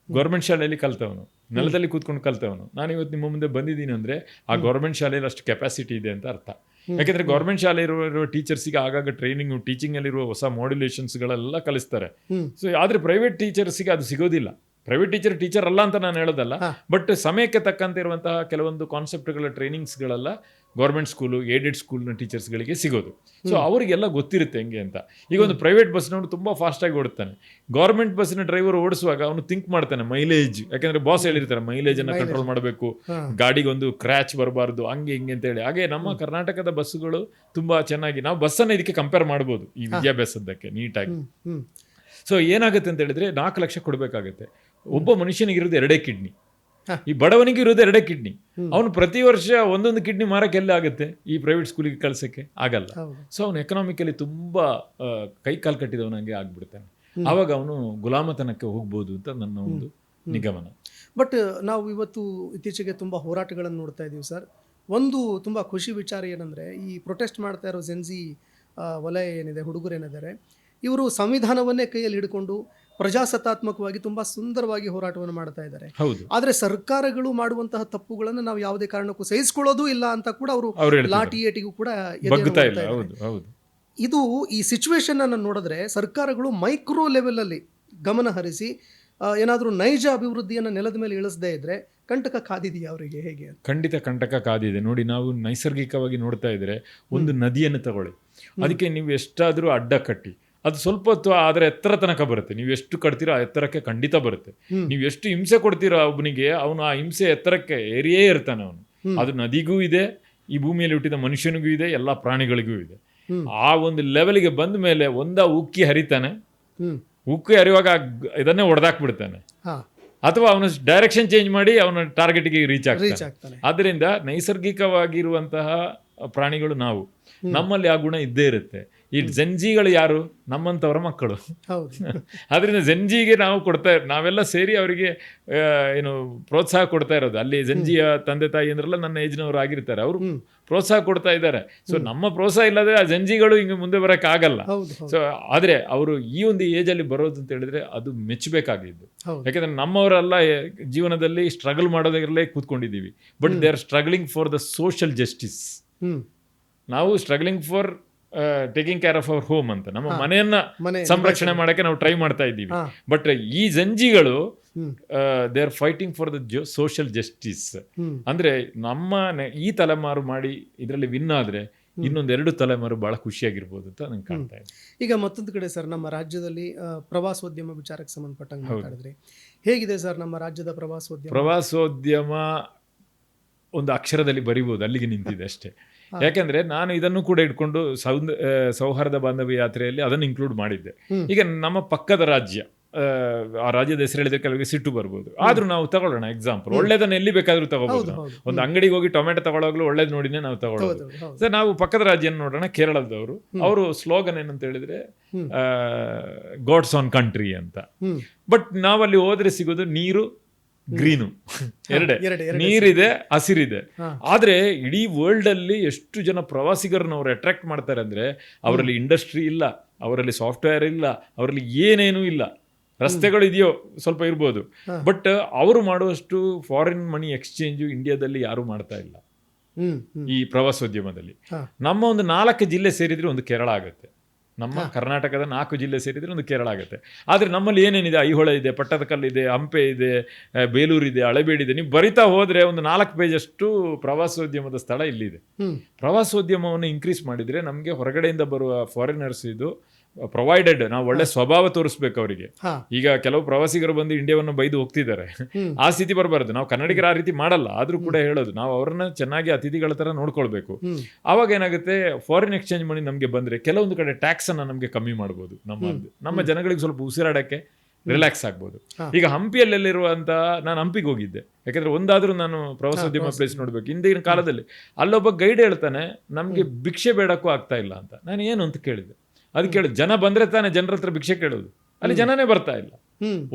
ಗೌರ್ಮೆಂಟ್ ಶಾಲೆಯಲ್ಲಿ ಕಲ್ತವನು, ನೆಲದಲ್ಲಿ ಕೂತ್ಕೊಂಡು ಕಲ್ತವನು. ನಾನು ಇವತ್ತು ನಿಮ್ಮ ಮುಂದೆ ಬಂದಿದ್ದೀನಿ ಅಂದರೆ ಆ ಗೌರ್ಮೆಂಟ್ ಶಾಲೆಯಲ್ಲಿ ಅಷ್ಟು ಕೆಪಾಸಿಟಿ ಇದೆ ಅಂತ ಅರ್ಥ. ಯಾಕೆಂದರೆ ಗೌರ್ಮೆಂಟ್ ಶಾಲೆ ಇರುವ ಟೀಚರ್ಸಿಗೆ ಆಗಾಗ ಟ್ರೈನಿಂಗ್, ಟೀಚಿಂಗಲ್ಲಿರುವ ಹೊಸ ಮಾಡ್ಯುಲೇಷನ್ಸ್ಗಳೆಲ್ಲ ಕಲಿಸ್ತಾರೆ. ಸೊ ಆದರೆ ಪ್ರೈವೇಟ್ ಟೀಚರ್ಸಿಗೆ ಅದು ಸಿಗೋದಿಲ್ಲ. ಪ್ರೈವೇಟ್ ಟೀಚರ್ ಅಲ್ಲ ಅಂತ ನಾನು ಹೇಳೋದಲ್ಲ, ಬಟ್ ಸಮಯಕ್ಕೆ ತಕ್ಕಂತೆ ಇರುವಂತಹ ಕೆಲವೊಂದು ಕಾನ್ಸೆಪ್ಟ್ಗಳ ಟ್ರೈನಿಂಗ್ಸ್ಗಳೆಲ್ಲ ಗೌರ್ಮೆಂಟ್ ಸ್ಕೂಲು, ಏಡೆಡ್ ಸ್ಕೂಲ್ನ ಟೀಚರ್ಸ್ಗಳಿಗೆ ಸಿಗೋದು. ಸೊ ಅವರಿಗೆಲ್ಲ ಗೊತ್ತಿರುತ್ತೆ ಹೆಂಗೆ ಅಂತ. ಈಗ ಒಂದು ಪ್ರೈವೇಟ್ ಬಸ್ನವನು ತುಂಬ ಫಾಸ್ಟಾಗಿ ಓಡಿಸ್ತಾನೆ. ಗೌರ್ಮೆಂಟ್ ಬಸ್ಸಿನ ಡ್ರೈವರ್ ಓಡಿಸುವಾಗ ಅವನು ಥಿಂಕ್ ಮಾಡ್ತಾನೆ ಮೈಲೇಜ್, ಯಾಕೆಂದರೆ ಬಾಸ್ ಹೇಳಿರ್ತಾರೆ ಮೈಲೇಜನ್ನು ಕಂಟ್ರೋಲ್ ಮಾಡಬೇಕು, ಗಾಡಿಗೆ ಒಂದು ಕ್ರ್ಯಾಚ್ ಬರಬಾರ್ದು, ಹಂಗೆ ಹಿಂಗೆ ಅಂತ ಹೇಳಿ. ಹಾಗೆ ನಮ್ಮ ಕರ್ನಾಟಕದ ಬಸ್ಸುಗಳು ತುಂಬ ಚೆನ್ನಾಗಿ, ನಾವು ಬಸ್ಸನ್ನು ಇದಕ್ಕೆ ಕಂಪೇರ್ ಮಾಡ್ಬೋದು ಈ ವಿದ್ಯಾಭ್ಯಾಸದಕ್ಕೆ ನೀಟಾಗಿ. ಸೊ ಏನಾಗುತ್ತೆ ಅಂತ ಹೇಳಿದ್ರೆ 4 ಲಕ್ಷ ಕೊಡಬೇಕಾಗುತ್ತೆ. ಒಬ್ಬ ಮನುಷ್ಯನಿಗಿರೋದು 2 ಕಿಡ್ನಿ. ಈ ಬಡವನಿಗೆ ಇರೋದು 2 ಕಿಡ್ನಿ. ಅವನು ಪ್ರತಿ ವರ್ಷ ಒಂದೊಂದು ಕಿಡ್ನಿ ಮಾರಕ್ಕೆ ಎಲ್ಲ ಆಗುತ್ತೆ ಈ ಪ್ರೈವೇಟ್ ಸ್ಕೂಲಿಗೆ ಕಳ್ಸಕ್ಕೆ ಆಗಲ್ಲ. ಸೊ ಅವನು ಎಕನಾಮಿಕಲಿ ತುಂಬಾ ಕೈ ಕಾಲು ಕಟ್ಟಿದವನಾಗೆ ಆಗ್ಬಿಡ್ತಾನೆ. ಆವಾಗ ಅವನು ಗುಲಾಮತನಕ್ಕೆ ಹೋಗ್ಬೋದು ಅಂತ ನನ್ನ ಒಂದು ನಿಗಮನ. ಬಟ್ ನಾವು ಇವತ್ತು ಇತ್ತೀಚೆಗೆ ತುಂಬ ಹೋರಾಟಗಳನ್ನು ನೋಡ್ತಾ ಇದ್ದೀವಿ ಸರ್. ಒಂದು ತುಂಬ ಖುಷಿ ವಿಚಾರ ಏನಂದರೆ, ಈ ಪ್ರೊಟೆಸ್ಟ್ ಮಾಡ್ತಾ ಇರೋ ಜೆನ್ಜಿ ವಲಯ ಏನಿದೆ, ಹುಡುಗರೇನಿದ್ದಾರೆ, ಇವರು ಸಂವಿಧಾನವನ್ನೇ ಕೈಯಲ್ಲಿ ಹಿಡ್ಕೊಂಡು ಪ್ರಜಾಸತ್ತಾತ್ಮಕವಾಗಿ ತುಂಬ ಸುಂದರವಾಗಿ ಹೋರಾಟವನ್ನು ಮಾಡ್ತಾ ಇದ್ದಾರೆ. ಹೌದು. ಆದರೆ ಸರ್ಕಾರಗಳು ಮಾಡುವಂತಹ ತಪ್ಪುಗಳನ್ನು ನಾವು ಯಾವುದೇ ಕಾರಣಕ್ಕೂ ಸಹಿಸಿಕೊಳ್ಳೋದು ಇಲ್ಲ ಅಂತ ಕೂಡ ಅವರು ಲಾಠಿ ಏಟಿಗೂ ಕೂಡ ಬಗ್ಗುತ್ತಾ ಇಲ್ಲ. ಹೌದು ಹೌದು. ಇದು ಈ ಸಿಚುವೇಶನ್ ಅನ್ನು ನೋಡಿದ್ರೆ ಸರ್ಕಾರಗಳು ಮೈಕ್ರೋ ಲೆವೆಲಲ್ಲಿ ಗಮನ ಹರಿಸಿ ಏನಾದರೂ ನೈಜ ಅಭಿವೃದ್ಧಿಯನ್ನು ನೆಲದ ಮೇಲೆ ಇಳಿಸದೇ ಇದ್ರೆ ಕಂಟಕ ಕಾದಿದೆಯಾ ಅವರಿಗೆ, ಹೇಗೆ? ಖಂಡಿತ ಕಂಟಕ ಕಾದಿದೆ. ನೋಡಿ, ನಾವು ನೈಸರ್ಗಿಕವಾಗಿ ನೋಡ್ತಾ ಇದ್ರೆ ಒಂದು ನದಿಯನ್ನು ತಗೊಳ್ಳಿ, ಅದಕ್ಕೆ ನೀವು ಎಷ್ಟಾದರೂ ಅಡ್ಡ ಕಟ್ಟಿ ಅದು ಸ್ವಲ್ಪ ಹೊತ್ತು ಆದರೆ ಎತ್ತರ ತನಕ ಬರುತ್ತೆ. ನೀವು ಎಷ್ಟು ಕಟ್ತೀರೋ ಆ ಎತ್ತರಕ್ಕೆ ಖಂಡಿತ ಬರುತ್ತೆ. ನೀವು ಎಷ್ಟು ಹಿಂಸೆ ಕೊಡ್ತೀರೋ ಒಬ್ಬನಿಗೆ, ಅವನು ಆ ಹಿಂಸೆ ಎತ್ತರಕ್ಕೆ ಏರಿಯೇ ಇರ್ತಾನೆ ಅವನು. ಅದು ನದಿಗೂ ಇದೆ, ಈ ಭೂಮಿಯಲ್ಲಿ ಹುಟ್ಟಿದ ಮನುಷ್ಯನಿಗೂ ಇದೆ, ಎಲ್ಲ ಪ್ರಾಣಿಗಳಿಗೂ ಇದೆ. ಆ ಒಂದು ಲೆವೆಲ್ಗೆ ಬಂದ ಮೇಲೆ ಉಕ್ಕಿ ಹರಿತಾನೆ. ಉಕ್ಕಿ ಹರಿಯುವಾಗ ಇದನ್ನೇ ಹೊಡೆದಾಕ್ಬಿಡ್ತಾನೆ, ಅಥವಾ ಅವನು ಡೈರೆಕ್ಷನ್ ಚೇಂಜ್ ಮಾಡಿ ಅವನ ಟಾರ್ಗೆಟ್ಗೆ ರೀಚ್ ಆಗ್ತಾನೆ. ಆದ್ದರಿಂದ ನೈಸರ್ಗಿಕವಾಗಿರುವಂತಹ ಪ್ರಾಣಿಗಳು ನಾವು, ನಮ್ಮಲ್ಲಿ ಆ ಗುಣ ಇದ್ದೇ ಇರುತ್ತೆ. ಈ ಜೆನ್ಜಿಗಳು ಯಾರು? ನಮ್ಮಂಥವರ ಮಕ್ಕಳು. ಅದರಿಂದ ಜೆನ್ಜಿಗೆ ನಾವೆಲ್ಲ ಸೇರಿ ಅವರಿಗೆ ಏನು ಪ್ರೋತ್ಸಾಹ ಕೊಡ್ತಾ ಇರೋದು. ಅಲ್ಲಿ ಜೆನ್ಜಿಯ ತಂದೆ ತಾಯಿ ಅಂದ್ರಲ್ಲ ನನ್ನ ಏಜ್ನವರು ಆಗಿರ್ತಾರೆ, ಅವರು ಪ್ರೋತ್ಸಾಹ ಕೊಡ್ತಾ ಇದ್ದಾರೆ. ಸೊ ನಮ್ಮ ಪ್ರೋತ್ಸಾಹ ಇಲ್ಲದೆ ಆ ಜೆನ್ಜಿಗಳು ಹಿಂಗೆ ಮುಂದೆ ಬರೋಕೆ ಆಗಲ್ಲ. ಸೊ ಆದರೆ ಅವರು ಈ ಒಂದು ಏಜಲ್ಲಿ ಬರೋದು ಅಂತ ಹೇಳಿದ್ರೆ ಅದು ಮೆಚ್ಚಬೇಕಾಗಿದ್ದು. ಯಾಕೆಂದ್ರೆ ನಮ್ಮವರೆಲ್ಲ ಜೀವನದಲ್ಲಿ ಸ್ಟ್ರಗಲ್ ಮಾಡೋದ್ರಲ್ಲೇ ಕೂತ್ಕೊಂಡಿದ್ದೀವಿ. But they are struggling for the social justice. ನಾವು struggling for taking care of our home ಅಂತ, ನಮ್ಮ ಮನೆಯನ್ನ ಸಂರಕ್ಷಣೆ ಮಾಡಕ್ಕೆ ನಾವು ಟ್ರೈ ಮಾಡ್ತಾ ಇದ್ದೀವಿ. ಬಟ್ ಈ ಜಂಜಿಗಳು they are fighting for the social justice. ಅಂದ್ರೆ ಈ ತಲೆಮಾರು ಮಾಡಿ ಇದರಲ್ಲಿ ವಿನ್ ಆದ್ರೆ ಇನ್ನೊಂದು 2 ತಲೆಮಾರು ಬಹಳ ಖುಷಿಯಾಗಿರ್ಬೋದು ಅಂತ ನಂಗೆ ಕಾಣ್ತಾ ಇದೆ. ಈಗ ಮತ್ತೊಂದು ಕಡೆ ಸರ್, ನಮ್ಮ ರಾಜ್ಯದಲ್ಲಿ ಪ್ರವಾಸೋದ್ಯಮ ವಿಚಾರಕ್ಕೆ ಸಂಬಂಧಪಟ್ಟಂಗೆ ಮಾತಾಡಿದ್ರೆ ಹೇಗಿದೆ ಸರ್ ನಮ್ಮ ರಾಜ್ಯದ ಪ್ರವಾಸೋದ್ಯಮ? ಪ್ರವಾಸೋದ್ಯಮ ಒಂದು ಅಕ್ಷರದಲ್ಲಿ ಬರಿಬೋದು, ಅಲ್ಲಿಗೆ ನಿಂತಿದೆ ಅಷ್ಟೇ. ಯಾಕೆಂದ್ರೆ ನಾನು ಇದನ್ನು ಕೂಡ ಇಟ್ಕೊಂಡು ಸೌಹಾರ್ದ ಬಾಂಧವ್ಯ ಯಾತ್ರೆಯಲ್ಲಿ ಅದನ್ನು ಇನ್ಕ್ಲೂಡ್ ಮಾಡಿದ್ದೆ. ಈಗ ನಮ್ಮ ಪಕ್ಕದ ರಾಜ್ಯ, ಆ ರಾಜ್ಯದ ಹೆಸರು ಹೇಳಿದ್ರೆ ಕೆಲವರಿಗೆ ಸಿಟ್ಟು ಬರ್ಬೋದು, ಆದ್ರೂ ನಾವು ತಗೊಳ್ಳೋಣ ಎಕ್ಸಾಂಪಲ್. ಒಳ್ಳೇದನ್ನ ಎಲ್ಲಿ ಬೇಕಾದ್ರೂ ತಗೋಬಹುದು. ಒಂದು ಅಂಗಡಿಗೆ ಹೋಗಿ ಟೊಮೆಟೊ ತಗೊಳ್ಳೋಗ್ಲೂ ಒಳ್ಳೇದು ನೋಡಿನೇ ನಾವು ತಗೊಳ್ಳೋದು. ಸರ್, ನಾವು ಪಕ್ಕದ ರಾಜ್ಯ ನೋಡೋಣ, ಕೇರಳದವರು. ಅವರು ಸ್ಲೋಗನ್ ಏನಂತ ಹೇಳಿದ್ರೆ ಗಾಡ್ಸ್ ಆನ್ ಕಂಟ್ರಿ ಅಂತ. ಬಟ್ ನಾವಲ್ಲಿ ಹೋದ್ರೆ ಸಿಗೋದು ನೀರು, ಗ್ರೀನು, ಎರಡೇ. ನೀರಿದೆ, ಹಸಿರಿದೆ. ಆದ್ರೆ ಇಡೀ ವರ್ಲ್ಡ್ ಅಲ್ಲಿ ಎಷ್ಟು ಜನ ಪ್ರವಾಸಿಗರನ್ನ ಅವರು ಅಟ್ರಾಕ್ಟ್ ಮಾಡ್ತಾರೆ ಅಂದ್ರೆ, ಅವರಲ್ಲಿ ಇಂಡಸ್ಟ್ರಿ ಇಲ್ಲ, ಅವರಲ್ಲಿ ಸಾಫ್ಟ್ವೇರ್ ಇಲ್ಲ, ಅವರಲ್ಲಿ ಏನೇನೂ ಇಲ್ಲ. ರಸ್ತೆಗಳು ಇದೆಯೋ ಸ್ವಲ್ಪ ಇರ್ಬೋದು, ಬಟ್ ಅವರು ಮಾಡುವಷ್ಟು ಫಾರಿನ್ ಮನಿ ಎಕ್ಸ್ಚೇಂಜು ಇಂಡಿಯಾದಲ್ಲಿ ಯಾರು ಮಾಡ್ತಾ ಇಲ್ಲ ಈ ಪ್ರವಾಸೋದ್ಯಮದಲ್ಲಿ. ನಮ್ಮ ಒಂದು 4 ಜಿಲ್ಲೆ ಸೇರಿದ್ರೆ ಒಂದು ಕೇರಳ ಆಗುತ್ತೆ. ನಮ್ಮ ಕರ್ನಾಟಕದ 4 ಜಿಲ್ಲೆ ಸೇರಿದ್ರೆ ಒಂದು ಕೇರಳ ಆಗುತ್ತೆ. ಆದರೆ ನಮ್ಮಲ್ಲಿ ಏನೇನಿದೆ, ಐಹೊಳೆ ಇದೆ, ಪಟ್ಟದಕಲ್ಲಿದೆ, ಹಂಪೆ ಇದೆ, ಬೇಲೂರು ಇದೆ, ಹಳೆಬೀಡು ಇದೆ. ನೀವು ಬರಿತಾ ಹೋದ್ರೆ ಒಂದು 4 ಪೇಜಷ್ಟು ಪ್ರವಾಸೋದ್ಯಮದ ಸ್ಥಳ ಇಲ್ಲಿದೆ. ಪ್ರವಾಸೋದ್ಯಮವನ್ನು ಇನ್ಕ್ರೀಸ್ ಮಾಡಿದ್ರೆ ನಮಗೆ ಹೊರಗಡೆಯಿಂದ ಬರುವ ಫಾರಿನರ್ಸ್ ಇದು ಪ್ರೊವೈಡೆಡ್, ನಾವು ಒಳ್ಳೆ ಸ್ವಭಾವ ತೋರಿಸ್ಬೇಕು ಅವರಿಗೆ. ಈಗ ಕೆಲವು ಪ್ರವಾಸಿಗರು ಬಂದು ಇಂಡಿಯಾವನ್ನು ಬೈದು ಹೋಗ್ತಿದ್ದಾರೆ, ಆ ಸ್ಥಿತಿ ಬರಬಾರ್ದು. ನಾವು ಕನ್ನಡಿಗರ ಆ ರೀತಿ ಮಾಡಲ್ಲ, ಆದ್ರೂ ಕೂಡ ಹೇಳೋದು ನಾವು ಅವ್ರನ್ನ ಚೆನ್ನಾಗಿ ಅತಿಥಿಗಳ ತರ ನೋಡ್ಕೊಳ್ಬೇಕು. ಅವಾಗ ಏನಾಗುತ್ತೆ, ಫಾರಿನ್ ಎಕ್ಸ್ಚೇಂಜ್ ಮನಿ ನಮ್ಗೆ ಬಂದ್ರೆ ಕೆಲವೊಂದು ಕಡೆ ಟ್ಯಾಕ್ಸ್ ಅನ್ನ ನಮ್ಗೆ ಕಮ್ಮಿ ಮಾಡ್ಬೋದು. ನಮ್ಮ ಜನಗಳಿಗೆ ಸ್ವಲ್ಪ ಉಸಿರಾಡಕ್ಕೆ ರಿಲ್ಯಾಕ್ಸ್ ಆಗ್ಬೋದು. ಈಗ ಹಂಪಿಯಲ್ಲಿರುವಂತ, ನಾನು ಹಂಪಿಗೆ ಹೋಗಿದ್ದೆ, ಯಾಕಂದ್ರೆ ಒಂದಾದ್ರೂ ನಾನು ಪ್ರವಾಸೋದ್ಯಮ ಪ್ಲೇಸ್ ನೋಡ್ಬೇಕು. ಹಿಂದಿನ ಕಾಲದಲ್ಲಿ ಅಲ್ಲೊಬ್ಬ ಗೈಡ್ ಹೇಳ್ತಾನೆ, ನಮ್ಗೆ ಭಿಕ್ಷೆ ಬೇಡಕ್ಕೂ ಆಗ್ತಾ ಇಲ್ಲ ಅಂತ. ನಾನು ಏನು ಅಂತ ಕೇಳಿದೆ, ಅದಕ್ಕೆ ಹೇಳಿ, ಜನ ಬಂದ್ರೆ ತಾನೇ ಜನರ ಹತ್ರ ಭಿಕ್ಷೆ ಕೇಳೋದು, ಅಲ್ಲಿ ಜನನೇ ಬರ್ತಾ ಇಲ್ಲ.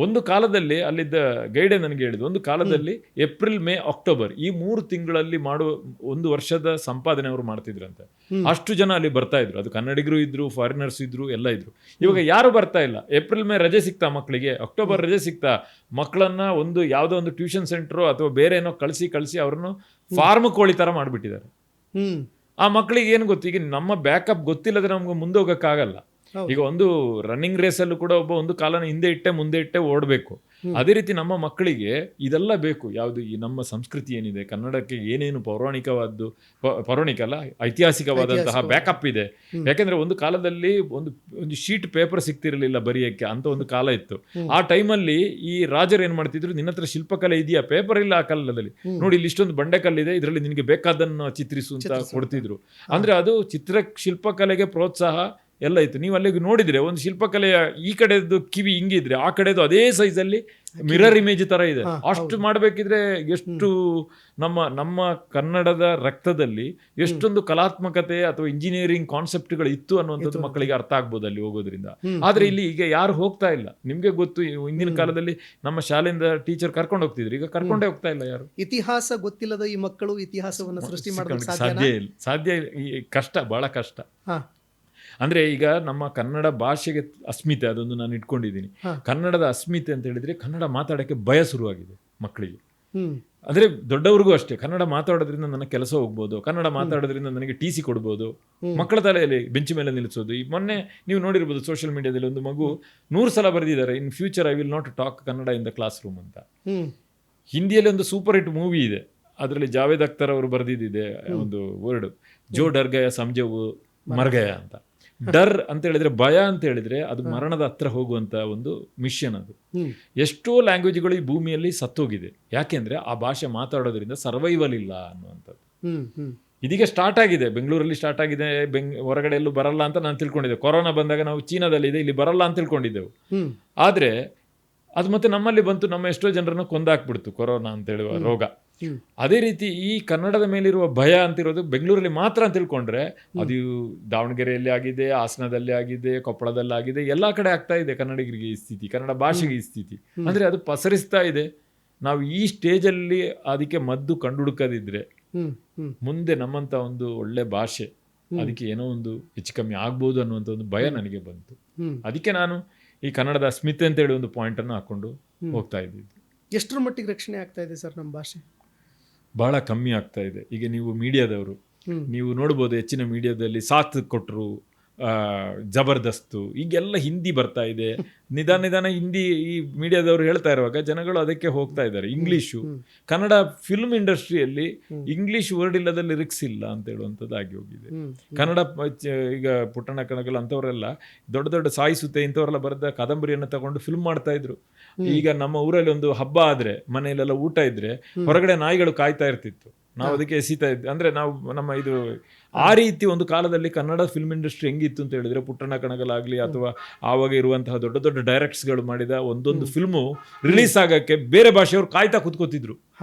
ಒಂದು ಕಾಲದಲ್ಲಿ ಅಲ್ಲಿದ್ದ ಗೈಡೆ ನನಗೆ ಹೇಳಿದ್ದು, ಒಂದು ಕಾಲದಲ್ಲಿ ಏಪ್ರಿಲ್, ಮೇ, ಅಕ್ಟೋಬರ್ ಈ 3 ತಿಂಗಳಲ್ಲಿ ಮಾಡುವ 1 ವರ್ಷದ ಸಂಪಾದನೆ ಅವರು ಮಾಡ್ತಿದ್ರಂತೆ. ಅಷ್ಟು ಜನ ಅಲ್ಲಿ ಬರ್ತಾ ಇದ್ರು. ಅದು ಕನ್ನಡಿಗರು ಇದ್ರು, ಫಾರಿನರ್ಸ್ ಇದ್ರು, ಎಲ್ಲ ಇದ್ರು. ಇವಾಗ ಯಾರು ಬರ್ತಾ ಇಲ್ಲ. ಏಪ್ರಿಲ್, ಮೇ ರಜೆ ಸಿಗ್ತಾ ಮಕ್ಕಳಿಗೆ, ಅಕ್ಟೋಬರ್ ರಜೆ ಸಿಗ್ತಾ ಮಕ್ಕಳನ್ನ ಯಾವುದೋ ಒಂದು ಟ್ಯೂಷನ್ ಸೆಂಟ್ರು ಅಥವಾ ಬೇರೆ ಏನೋ ಕಳಿಸಿ ಅವ್ರನ್ನು ಫಾರ್ಮ್ ಕೋಳಿ ತರ ಮಾಡ್ಬಿಟ್ಟಿದ್ದಾರೆ. ಆ ಮಕ್ಕಳಿಗೆ ಏನು ಗೊತ್ತು, ಈಗ ನಮ್ಮ ಬ್ಯಾಕಪ್ ಗೊತ್ತಿಲ್ಲದ್ರೆ ನಮ್ಗೆ ಮುಂದೆ ಹೋಗೋಕ್ಕಾಗಲ್ಲ. ಈಗ ಒಂದು ರನ್ನಿಂಗ್ ರೇಸಲ್ಲೂ ಕೂಡ ಒಂದು ಕಾಲನ ಹಿಂದೆ ಇಟ್ಟೆ ಮುಂದೆ ಇಟ್ಟೆ ಓಡಬೇಕು. ಅದೇ ರೀತಿ ನಮ್ಮ ಮಕ್ಕಳಿಗೆ ಇದೆಲ್ಲ ಬೇಕು. ಯಾವುದು ಈ ನಮ್ಮ ಸಂಸ್ಕೃತಿ ಏನಿದೆ, ಕನ್ನಡಕ್ಕೆ ಏನೇನು ಪೌರಾಣಿಕ ಅಲ್ಲ, ಐತಿಹಾಸಿಕವಾದಂತಹ ಬ್ಯಾಕಪ್ ಇದೆ. ಯಾಕೆಂದ್ರೆ ಒಂದು ಕಾಲದಲ್ಲಿ ಒಂದು ಶೀಟ್ ಪೇಪರ್ ಸಿಗ್ತಿರ್ಲಿಲ್ಲ ಬರೆಯಕ್ಕೆ, ಅಂತ ಒಂದು ಕಾಲ ಇತ್ತು. ಆ ಟೈಮಲ್ಲಿ ಈ ರಾಜರು ಏನ್ ಮಾಡ್ತಿದ್ರು, ನಿನ್ನ ಹತ್ರ ಶಿಲ್ಪಕಲೆ ಇದೆಯಾ, ಪೇಪರ್ ಇಲ್ಲ ಆ ಕಾಲದಲ್ಲಿ, ನೋಡಿ ಇಲ್ಲಿ ಇಷ್ಟೊಂದು ಬಂಡೆಕಲ್ಲಿದೆ, ಇದರಲ್ಲಿ ನಿನಗೆ ಬೇಕಾದನ್ನು ಚಿತ್ರಿಸು ಅಂತ ಕೊಡ್ತಿದ್ರು. ಅಂದ್ರೆ ಅದು ಶಿಲ್ಪಕಲೆಗೆ ಪ್ರೋತ್ಸಾಹ ಎಲ್ಲ ಇತ್ತು. ನೀವು ಅಲ್ಲಿಗೆ ನೋಡಿದ್ರೆ ಒಂದು ಶಿಲ್ಪಕಲೆಯ ಈ ಕಡೆದು ಕಿವಿ ಹಿಂಗಿದ್ರೆ ಆ ಕಡೆದು ಅದೇ ಸೈಜಲ್ಲಿ ಮಿರರ್ ಇಮೇಜ್ ತರ ಇದೆ. ಅಷ್ಟು ಮಾಡಬೇಕಿದ್ರೆ ಎಷ್ಟು ನಮ್ಮ ಕನ್ನಡದ ರಕ್ತದಲ್ಲಿ ಎಷ್ಟೊಂದು ಕಲಾತ್ಮಕತೆ ಅಥವಾ ಇಂಜಿನಿಯರಿಂಗ್ ಕಾನ್ಸೆಪ್ಟ್ಗಳು ಇತ್ತು ಅನ್ನುವಂಥದ್ದು ಮಕ್ಕಳಿಗೆ ಅರ್ಥ ಆಗ್ಬೋದು ಅಲ್ಲಿ ಹೋಗೋದ್ರಿಂದ. ಆದ್ರೆ ಇಲ್ಲಿ ಈಗ ಯಾರು ಹೋಗ್ತಾ ಇಲ್ಲ. ನಿಮ್ಗೆ ಗೊತ್ತು, ಹಿಂದಿನ ಕಾಲದಲ್ಲಿ ನಮ್ಮ ಶಾಲೆಯಿಂದ ಟೀಚರ್ ಕರ್ಕೊಂಡು ಹೋಗ್ತಿದ್ರು, ಈಗ ಕರ್ಕೊಂಡೇ ಹೋಗ್ತಾ ಇಲ್ಲ ಯಾರು. ಇತಿಹಾಸ ಗೊತ್ತಿಲ್ಲದ ಈ ಮಕ್ಕಳು ಇತಿಹಾಸವನ್ನು ಸೃಷ್ಟಿ ಮಾಡೋದಕ್ಕೆ ಸಾಧ್ಯ ಇಲ್ಲ. ಕಷ್ಟ, ಬಹಳ ಕಷ್ಟ. ಅಂದ್ರೆ ಈಗ ನಮ್ಮ ಕನ್ನಡ ಭಾಷೆಗೆ ಅಸ್ಮಿತೆ, ಅದೊಂದು ನಾನು ಇಟ್ಕೊಂಡಿದ್ದೀನಿ. ಕನ್ನಡದ ಅಸ್ಮಿತೆ ಅಂತ ಹೇಳಿದ್ರೆ ಕನ್ನಡ ಮಾತಾಡಕ್ಕೆ ಭಯ ಶುರುವಾಗಿದೆ ಮಕ್ಕಳಿಗೆ. ಅಂದ್ರೆ ದೊಡ್ಡವ್ರಿಗೂ ಅಷ್ಟೇ. ಕನ್ನಡ ಮಾತಾಡೋದ್ರಿಂದ ನನ್ನ ಕೆಲಸ ಹೋಗ್ಬೋದು, ಕನ್ನಡ ಮಾತಾಡೋದ್ರಿಂದ ನನಗೆ TC ಕೊಡ್ಬೋದು, ಮಕ್ಕಳ ತಲೆಯಲ್ಲಿ ಬೆಂಚಿ ಮೇಲೆ ನಿಲ್ಲಿಸೋದು. ಈ ಮೊನ್ನೆ ನೀವು ನೋಡಿರ್ಬೋದು ಸೋಷಿಯಲ್ ಮೀಡಿಯಾದಲ್ಲಿ ಒಂದು ಮಗು 100 ಸಲ ಬರೆದಿದ್ದಾರೆ, in future I will not talk Kannada in the class room ಅಂತ. ಹಿಂದಿಯಲ್ಲಿ ಒಂದು ಸೂಪರ್ ಹಿಟ್ ಮೂವಿ ಇದೆ, ಅದರಲ್ಲಿ ಜಾವೇದ್ ಅಖ್ತರ್ ಅವರು ಬರೆದಿದ್ದಿದೆ ಒಂದು ವರ್ಡ್, ಜೋ ಡರ್ ಗಯ ಸಂಜೆವು ಮರ್ಗಯ ಅಂತ. ಡರ್ ಅಂತ ಹೇಳಿದ್ರೆ ಭಯ ಅಂತ ಹೇಳಿದ್ರೆ ಅದು ಮರಣದ ಹತ್ರ ಹೋಗುವಂತ ಒಂದು ಮಿಷನ್. ಅದು ಎಷ್ಟೋ ಲ್ಯಾಂಗ್ವೇಜ್ಗಳು ಈ ಭೂಮಿಯಲ್ಲಿ ಸತ್ತೋಗಿದೆ. ಯಾಕೆಂದ್ರೆ ಆ ಭಾಷೆ ಮಾತಾಡೋದ್ರಿಂದ ಸರ್ವೈವಲ್ ಇಲ್ಲ ಅನ್ನುವಂಥದ್ದು. ಇದೀಗ ಸ್ಟಾರ್ಟ್ ಆಗಿದೆ, ಬೆಂಗಳೂರಲ್ಲಿ ಸ್ಟಾರ್ಟ್ ಆಗಿದೆ, ಹೊರಗಡೆ ಎಲ್ಲೂ ಬರಲ್ಲ ಅಂತ ನಾನು ತಿಳ್ಕೊಂಡಿದ್ದೆ. ಕೊರೋನಾ ಬಂದಾಗ ನಾವು ಚೀನಾದಲ್ಲಿ ಇದೆ, ಇಲ್ಲಿ ಬರಲ್ಲ ಅಂತ ತಿಳ್ಕೊಂಡಿದ್ದೆವು. ಆದ್ರೆ ಅದು ಮತ್ತೆ ನಮ್ಮಲ್ಲಿ ಬಂತು, ನಮ್ಮ ಎಷ್ಟೋ ಜನರನ್ನು ಕೊಂದಾಕ್ಬಿಡ್ತು ಕೊರೋನಾ ಅಂತ ಹೇಳುವ ರೋಗ. ಅದೇ ರೀತಿ ಈ ಕನ್ನಡದ ಮೇಲಿರುವ ಭಯ ಅಂತಿರೋದು ಬೆಂಗಳೂರಲ್ಲಿ ಮಾತ್ರ ಅಂತ ತಿಳ್ಕೊಂಡ್ರೆ, ಅದು ದಾವಣಗೆರೆಯಲ್ಲಿ ಆಗಿದೆ, ಹಾಸನದಲ್ಲಿ ಆಗಿದೆ, ಕೊಪ್ಪಳದಲ್ಲಿ ಆಗಿದೆ, ಎಲ್ಲಾ ಕಡೆ ಆಗ್ತಾ ಇದೆ ಕನ್ನಡಿಗರಿಗೆ ಈ ಸ್ಥಿತಿ, ಕನ್ನಡ ಭಾಷೆಗೆ ಈ ಸ್ಥಿತಿ. ಅಂದ್ರೆ ಅದು ಪಸರಿಸ್ತಾ ಇದೆ. ನಾವು ಈ ಸ್ಟೇಜಲ್ಲಿ ಅದಕ್ಕೆ ಮದ್ದು ಕಂಡುಹುಡುಕದಿದ್ರೆ ಮುಂದೆ ನಮ್ಮಂತ ಒಂದು ಒಳ್ಳೆ ಭಾಷೆ ಅದಕ್ಕೆ ಏನೋ ಒಂದು ಹೆಚ್ಚು ಕಮ್ಮಿ ಆಗ್ಬೋದು ಅನ್ನುವಂಥ ಒಂದು ಭಯ ನನಗೆ ಬಂತು. ಅದಕ್ಕೆ ನಾನು ಈ ಕನ್ನಡದ ಅಸ್ಮಿತೆ ಅಂತ ಹೇಳಿ ಒಂದು ಪಾಯಿಂಟ್ ಅನ್ನು ಹಾಕೊಂಡು ಹೋಗ್ತಾ ಇದ್ದಿದ್ದು. ಎಷ್ಟರ ಮಟ್ಟಿಗೆ ರಕ್ಷಣೆ ಆಗ್ತಾ ಇದೆ ಸರ್ ನಮ್ಮ ಭಾಷೆ? ಬಹಳ ಕಮ್ಮಿ ಆಗ್ತಾ ಇದೆ. ಈಗ ನೀವು ಮೀಡಿಯಾದವರು ನೀವು ನೋಡ್ಬೋದು, ಹೆಚ್ಚಿನ ಮೀಡಿಯಾದಲ್ಲಿ ಸಾಥ್ ಕೊಟ್ಟರು, ಜಬರ್ದಸ್ತು, ಈಗೆಲ್ಲ ಹಿಂದಿ ಬರ್ತಾ ಇದೆ. ನಿಧಾನ ಹಿಂದಿ ಈ ಮೀಡಿಯಾದವರು ಹೇಳ್ತಾ ಇರುವಾಗ ಜನಗಳು ಅದಕ್ಕೆ ಹೋಗ್ತಾ ಇದ್ದಾರೆ. ಇಂಗ್ಲೀಷು, ಕನ್ನಡ ಫಿಲ್ಮ್ ಇಂಡಸ್ಟ್ರಿಯಲ್ಲಿ ಇಂಗ್ಲೀಷ್ ವರ್ಡ್ ಇಲ್ಲದ ಲಿರಿಕ್ಸ್ ಇಲ್ಲ ಅಂತ ಹೇಳುವಂಥದ್ದು ಆಗಿ ಹೋಗಿದೆ. ಕನ್ನಡ ಈಗ ಪುಟ್ಟಣ್ಣ ಕಣಗಲ್ ಅಂತವರೆಲ್ಲ ದೊಡ್ಡ ದೊಡ್ಡ ಸಾಯಿಸುತ್ತೆ ಇಂಥವರೆಲ್ಲ ಬರೆದ ಕಾದಂಬರಿಯನ್ನು ತಗೊಂಡು ಫಿಲ್ಮ್ ಮಾಡ್ತಾ ಇದ್ರು. ಈಗ ನಮ್ಮ ಊರಲ್ಲಿ ಒಂದು ಹಬ್ಬ ಆದ್ರೆ ಮನೆಯಲ್ಲೆಲ್ಲ ಊಟ ಇದ್ರೆ ಹೊರಗಡೆ ನಾಯಿಗಳು ಕಾಯ್ತಾ ಇರ್ತಿತ್ತು, ನಾವು ಅದಕ್ಕೆ ಎಸಿತಾ ಇದ್ವಿ. ಅಂದ್ರೆ ನಾವು ನಮ್ಮ ಇದು ಆ ರೀತಿ ಒಂದು ಕಾಲದಲ್ಲಿ ಕನ್ನಡ ಫಿಲ್ಮ್ ಇಂಡಸ್ಟ್ರಿ ಹೆಂಗಿತ್ತು ಅಂತ ಹೇಳಿದ್ರೆ, ಪುಟ್ಟಣ್ಣ ಕಣಗಲ್ ಆಗ್ಲಿ ಅಥವಾ ಆವಾಗ ಇರುವಂತಹ ದೊಡ್ಡ ದೊಡ್ಡ ಡೈರೆಕ್ಟ್ಸ್ಗಳು ಮಾಡಿದ ಒಂದೊಂದು ಫಿಲ್ಮು ರಿಲೀಸ್ ಆಗಕ್ಕೆ ಬೇರೆ ಭಾಷೆಯವರು ಕಾಯ್ತಾ ಕೂತ್ಕೋತಿದ್ರು,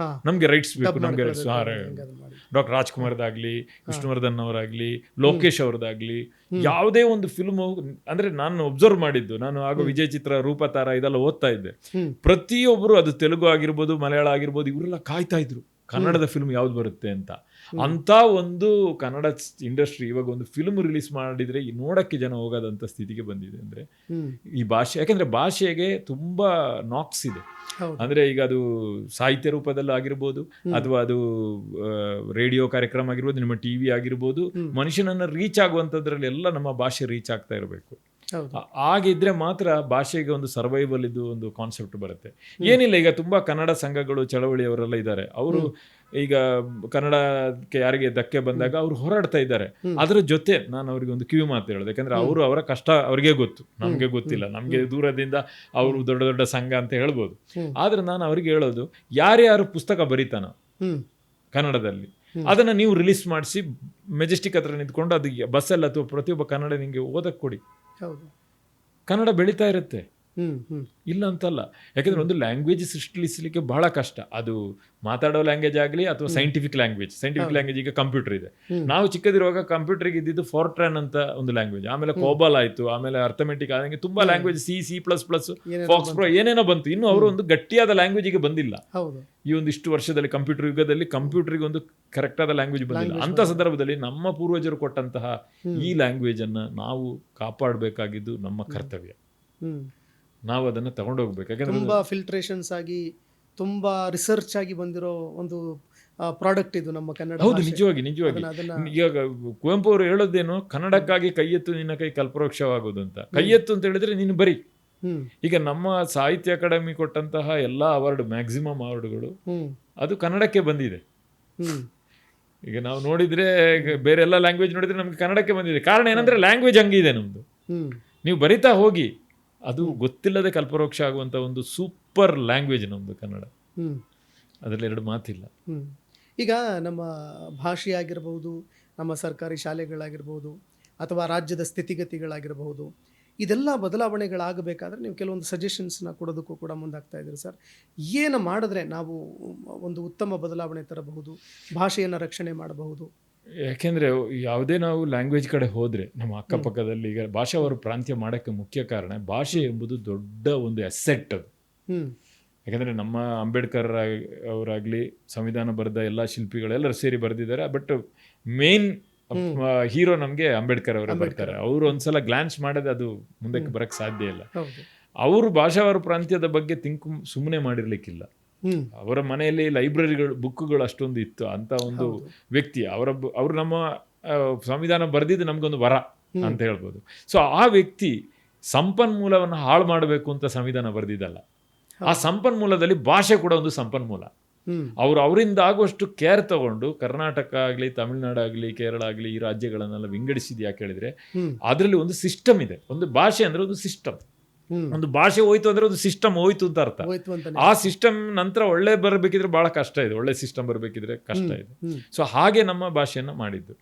ನಮ್ಗೆ ರೈಟ್ಸ್ ಬೇಕು, ನಮ್ಗೆ ಡಾಕ್ಟರ್ ರಾಜ್ಕುಮಾರ್ದಾಗ್ಲಿ, ವಿಷ್ಣುವರ್ಧನ್ ಅವರಾಗ್ಲಿ, ಲೋಕೇಶ್ ಅವ್ರದ್ದಾಗ್ಲಿ, ಯಾವುದೇ ಒಂದು ಫಿಲ್ಮು ಅಂದ್ರೆ ನಾನು ಒಬ್ಸರ್ವ್ ಮಾಡಿದ್ದು, ನಾನು ಆಗ ವಿಜಯ್ ಚಿತ್ರ, ರೂಪತಾರ ಇದೆಲ್ಲ ಓದ್ತಾ ಇದ್ದೆ. ಪ್ರತಿಯೊಬ್ಬರು, ಅದು ತೆಲುಗು ಆಗಿರ್ಬೋದು, ಮಲಯಾಳ ಆಗಿರ್ಬೋದು, ಇವರೆಲ್ಲ ಕಾಯ್ತಾ ಇದ್ರು ಕನ್ನಡದ ಫಿಲ್ಮ್ ಯಾವ್ದು ಬರುತ್ತೆ ಅಂತ. ಅಂತ ಒಂದು ಕನ್ನಡ ಇಂಡಸ್ಟ್ರಿ ಇವಾಗ ಒಂದು ಫಿಲ್ಮ್ ರಿಲೀಸ್ ಮಾಡಿದ್ರೆ ನೋಡಕ್ಕೆ ಜನ ಹೋಗೋದಂತ ಸ್ಥಿತಿಗೆ ಬಂದಿದೆ. ಅಂದ್ರೆ ಈ ಭಾಷೆ, ಯಾಕಂದ್ರೆ ಭಾಷೆಗೆ ತುಂಬಾ ನಾಕ್ಸ್ ಇದೆ. ಅಂದ್ರೆ ಈಗ ಅದು ಸಾಹಿತ್ಯ ರೂಪದಲ್ಲಿ ಆಗಿರ್ಬೋದು, ಅಥವಾ ಅದು ರೇಡಿಯೋ ಕಾರ್ಯಕ್ರಮ ಆಗಿರ್ಬೋದು, ನಿಮ್ಮ TV ಆಗಿರ್ಬೋದು, ಮನುಷ್ಯನನ್ನ ರೀಚ್ ಆಗುವಂಥದ್ರಲ್ಲಿ ಎಲ್ಲ ನಮ್ಮ ಭಾಷೆ ರೀಚ್ ಆಗ್ತಾ ಇರಬೇಕು. ಆಗಿದ್ರೆ ಮಾತ್ರ ಭಾಷೆಗೆ ಒಂದು ಸರ್ವೈವಲ್ ಇದು ಒಂದು ಕಾನ್ಸೆಪ್ಟ್ ಬರುತ್ತೆ. ಏನಿಲ್ಲ, ಈಗ ತುಂಬಾ ಕನ್ನಡ ಸಂಘಗಳು, ಚಳವಳಿಯವರೆಲ್ಲ ಇದ್ದಾರೆ. ಅವರು ಈಗ ಕನ್ನಡಕ್ಕೆ ಯಾರಿಗೆ ಧಕ್ಕೆ ಬಂದಾಗ ಅವರು ಹೋರಾಡ್ತಾ ಇದ್ದಾರೆ. ಅದರ ಜೊತೆ ನಾನು ಅವ್ರಿಗೆ ಒಂದು ಕಿವಿ ಮಾತು ಹೇಳೋದು, ಯಾಕಂದ್ರೆ ಅವರು ಅವರ ಕಷ್ಟ ಅವ್ರಿಗೆ ಗೊತ್ತು, ನಮ್ಗೆ ಗೊತ್ತಿಲ್ಲ, ನಮ್ಗೆ ದೂರದಿಂದ ಅವರು ದೊಡ್ಡ ದೊಡ್ಡ ಸಂಘ ಅಂತ ಹೇಳ್ಬೋದು. ಆದ್ರೆ ನಾನು ಅವ್ರಿಗೆ ಹೇಳೋದು, ಯಾರ್ಯಾರು ಪುಸ್ತಕ ಬರೀತಾನೋ ಕನ್ನಡದಲ್ಲಿ ಅದನ್ನ ನೀವು ರಿಲೀಸ್ ಮಾಡಿಸಿ ಮೆಜೆಸ್ಟಿಕ್ ಹತ್ರ ನಿಂತ್ಕೊಂಡು ಅದು ಬಸ್ಸಲ್ಲಿ ಅಥವಾ ಪ್ರತಿಯೊಬ್ಬ ಕನ್ನಡ ನಿಂಗೆ ಓದಕ್ಕೆ ಕೊಡಿ. ಕನ್ನಡ ಬೆಳೀತಾ ಇರುತ್ತೆ, ಇಲ್ಲ ಅಂತಲ್ಲ. ಯಾಕಂದ್ರೆ ಒಂದು ಲ್ಯಾಂಗ್ವೇಜ್ ಸೃಷ್ಟಿಸಲಿಕ್ಕೆ ಬಹಳ ಕಷ್ಟ. ಅದು ಮಾತಾಡೋ ಲ್ಯಾಂಗ್ವೇಜ್ ಆಗಲಿ ಅಥವಾ ಸೈಂಟಿಫಿಕ್ ಲ್ಯಾಂಗ್ವೇಜ್. ಈಗ ಕಂಪ್ಯೂಟರ್ ಇದೆ, ನಾವು ಚಿಕ್ಕದಿರುವಾಗ ಕಂಪ್ಯೂಟರ್ಗೆ ಇದ್ದಿದ್ದು ಫಾರ್ಟ್ರಾನ್ ಅಂತ ಒಂದು ಲ್ಯಾಂಗ್ವೇಜ್, ಆಮೇಲೆ ಕೋಬಾಲ್ ಆಯ್ತು, ಆಮೇಲೆ ಅರ್ಥಮೆಟಿಕ್ ಆದಂಗೆ ತುಂಬಾ ಲ್ಯಾಂಗ್ವೇಜ್, C++, ಫಾಕ್ಸ್ ಪ್ರೋ ಏನೇನೋ ಬಂತು. ಇನ್ನು ಅವರು ಒಂದು ಗಟ್ಟಿಯಾದ ಲ್ಯಾಂಗ್ವೇಜಿಗೆ ಬಂದಿಲ್ಲ. ಈ ಒಂದಿಷ್ಟು ವರ್ಷದಲ್ಲಿ ಕಂಪ್ಯೂಟರ್ ಯುಗದಲ್ಲಿ ಕಂಪ್ಯೂಟರ್ಗೆ ಒಂದು ಕರೆಕ್ಟ್ ಆದ ಲ್ಯಾಂಗ್ವೇಜ್ ಬಂದಿಲ್ಲ. ಅಂತ ಸಂದರ್ಭದಲ್ಲಿ ನಮ್ಮ ಪೂರ್ವಜರು ಕೊಟ್ಟಂತಹ ಈ ಲ್ಯಾಂಗ್ವೇಜ್ ಅನ್ನ ನಾವು ಕಾಪಾಡಬೇಕಾಗಿದ್ದು ನಮ್ಮ ಕರ್ತವ್ಯ. ನಾವು ಅದನ್ನು ತಗೊಂಡೋಗ್ಬೇಕು. ಯಾಕಂದ್ರೆ ತುಂಬಾ ಫಿಲ್ಟ್ರೇಷನ್ಸ್ ಆಗಿ, ತುಂಬಾ ರಿಸರ್ಚ್ ಆಗಿ ಬಂದಿರೋ ಒಂದು ಪ್ರಾಡಕ್ಟ್ ಇದು ನಮ್ಮ ಕನ್ನಡ. ಹೌದು, ನಿಜವಾಗಿ. ಈಗ ಕುವೆಂಪು ಅವರು ಹೇಳೋದೇನು, ಕನ್ನಡಕ್ಕಾಗಿ ಕೈ ಎತ್ತು ನಿನ್ನ ಕೈ ಕಲ್ಪವೃಕ್ಷವಾಗೋದು ಅಂತ. ಕೈ ಎತ್ತು ಅಂತ ಹೇಳಿದ್ರೆ ನೀನು ಬರೀ. ಈಗ ನಮ್ಮ ಸಾಹಿತ್ಯ ಅಕಾಡೆಮಿ ಕೊಟ್ಟಂತಹ ಎಲ್ಲಾ ಅವಾರ್ಡ್, ಮ್ಯಾಕ್ಸಿಮಮ್ ಅವಾರ್ಡ್ಗಳು ಅದು ಕನ್ನಡಕ್ಕೆ ಬಂದಿದೆ. ಈಗ ನಾವು ನೋಡಿದ್ರೆ ಬೇರೆ ಎಲ್ಲ ಲ್ಯಾಂಗ್ವೇಜ್ ನೋಡಿದ್ರೆ ನಮ್ಗೆ ಕನ್ನಡಕ್ಕೆ ಬಂದಿದೆ. ಕಾರಣ ಏನಂದ್ರೆ ಲ್ಯಾಂಗ್ವೇಜ್ ಹಂಗಿದೆ ನಮ್ದು. ನೀವು ಬರಿತಾ ಹೋಗಿ, ಅದು ಗೊತ್ತಿಲ್ಲದೆ ಕಲ್ಪವೃಕ್ಷ ಆಗುವಂತ ಒಂದು ಸೂಪರ್ ಲ್ಯಾಂಗ್ವೇಜ್ ನಮ್ದು ಕನ್ನಡ. ಅದರಲ್ಲಿ ಎರಡು ಮಾತಿಲ್ಲ. ಈಗ ನಮ್ಮ ಭಾಷೆ ಆಗಿರಬಹುದು, ನಮ್ಮ ಸರ್ಕಾರಿ ಶಾಲೆಗಳಾಗಿರ್ಬೋದು, ಅಥವಾ ರಾಜ್ಯದ ಸ್ಥಿತಿಗತಿಗಳಾಗಿರಬಹುದು, ಇದೆಲ್ಲ ಬದಲಾವಣೆಗಳಾಗಬೇಕಾದ್ರೆ ನೀವು ಕೆಲವೊಂದು ಸಜೆಷನ್ಸ್ನ ಕೊಡೋದಕ್ಕೂ ಕೂಡ ಮುಂದಾಗ್ತಾ ಇದ್ದೀರಿ ಸರ್. ಏನು ಮಾಡಿದ್ರೆ ನಾವು ಒಂದು ಉತ್ತಮ ಬದಲಾವಣೆ ತರಬಹುದು, ಭಾಷೆಯನ್ನು ರಕ್ಷಣೆ ಮಾಡಬಹುದು? ಯಾಕೆಂದರೆ ಯಾವುದೇ ನಾವು ಲ್ಯಾಂಗ್ವೇಜ್ ಕಡೆ ಹೋದರೆ ನಮ್ಮ ಅಕ್ಕಪಕ್ಕದಲ್ಲಿ ಈಗ ಭಾಷಾವಾರು ಪ್ರಾಂತ್ಯ ಮಾಡೋಕ್ಕೆ ಮುಖ್ಯ ಕಾರಣ ಭಾಷೆ ಎಂಬುದು ದೊಡ್ಡ ಒಂದು ಅಸೆಟ್ ಅದು. ಯಾಕಂದರೆ ನಮ್ಮ ಅಂಬೇಡ್ಕರ್ ಅವರಾಗಲಿ ಸಂವಿಧಾನ ಬರೆದ ಎಲ್ಲ ಶಿಲ್ಪಿಗಳೆಲ್ಲರೂ ಸೇರಿ ಬರೆದಿದ್ದಾರೆ. ಬಟ್ ಮೇನ್ ಹೀರೋ ನಮಗೆ ಅಂಬೇಡ್ಕರ್ ಅವರೇ ಬರ್ತಾರೆ. ಅವರು ಒಂದ್ಸಲ ಗ್ಲಾನ್ಸ್ ಮಾಡೋದು ಅದು ಮುಂದಕ್ಕೆ ಬರೋಕ್ಕೆ ಸಾಧ್ಯ ಇಲ್ಲ. ಅವರು ಭಾಷಾವಾರು ಪ್ರಾಂತ್ಯದ ಬಗ್ಗೆ ಸುಮ್ಮನೆ ಮಾಡಿರ್ಲಿಕ್ಕಿಲ್ಲ. ಅವರ ಮನೆಯಲ್ಲಿ ಲೈಬ್ರರಿಗಳು ಬುಕ್ಗಳು ಅಷ್ಟೊಂದು ಇತ್ತು. ಅಂತ ಒಂದು ವ್ಯಕ್ತಿ ಅವರು ನಮ್ಮ ಸಂವಿಧಾನ ಬರೆದಿದ್ದು ನಮಗೊಂದು ವರ ಅಂತ ಹೇಳ್ಬೋದು. ಸೊ ಆ ವ್ಯಕ್ತಿ ಸಂಪನ್ಮೂಲವನ್ನು ಹಾಳು ಮಾಡಬೇಕು ಅಂತ ಸಂವಿಧಾನ ಬರೆದಿದ್ದಲ್ಲ. ಆ ಸಂಪನ್ಮೂಲದಲ್ಲಿ ಭಾಷೆ ಕೂಡ ಒಂದು ಸಂಪನ್ಮೂಲ. ಅವರಿಂದ ಆಗುವಷ್ಟು ಕೇರ್ ತಗೊಂಡು ಕರ್ನಾಟಕ ಆಗಲಿ, ತಮಿಳುನಾಡು ಆಗಲಿ, ಕೇರಳ ಆಗಲಿ ಈ ರಾಜ್ಯಗಳನ್ನೆಲ್ಲ ವಿಂಗಡಿಸಿದ್ ಯಾಕೆ ಹೇಳಿದ್ರೆ ಅದರಲ್ಲಿ ಒಂದು ಸಿಸ್ಟಮ್ ಇದೆ. ಒಂದು ಭಾಷೆ ಅಂದ್ರೆ ಒಂದು ಸಿಸ್ಟಮ್. ಒಂದು ಭಾಷೆ ಹೋಯ್ತು ಅಂದ್ರೆ ಒಂದು ಸಿಸ್ಟಮ್ ಹೋಯ್ತು ಅಂತ ಅರ್ಥ. ಆ ಸಿಸ್ಟಮ್ ನಂತರ ಒಳ್ಳೆ ಬರಬೇಕಿದ್ರೆ ಬಹಳ ಕಷ್ಟ ಇದೆ, ಒಳ್ಳೆ ಸಿಸ್ಟಮ್ ಬರಬೇಕಿದ್ರೆ ಕಷ್ಟ ಇದೆ. ಸೊ ಹಾಗೆ ನಮ್ಮ ಭಾಷೆಯನ್ನ ಮಾಡಿದ್ದು.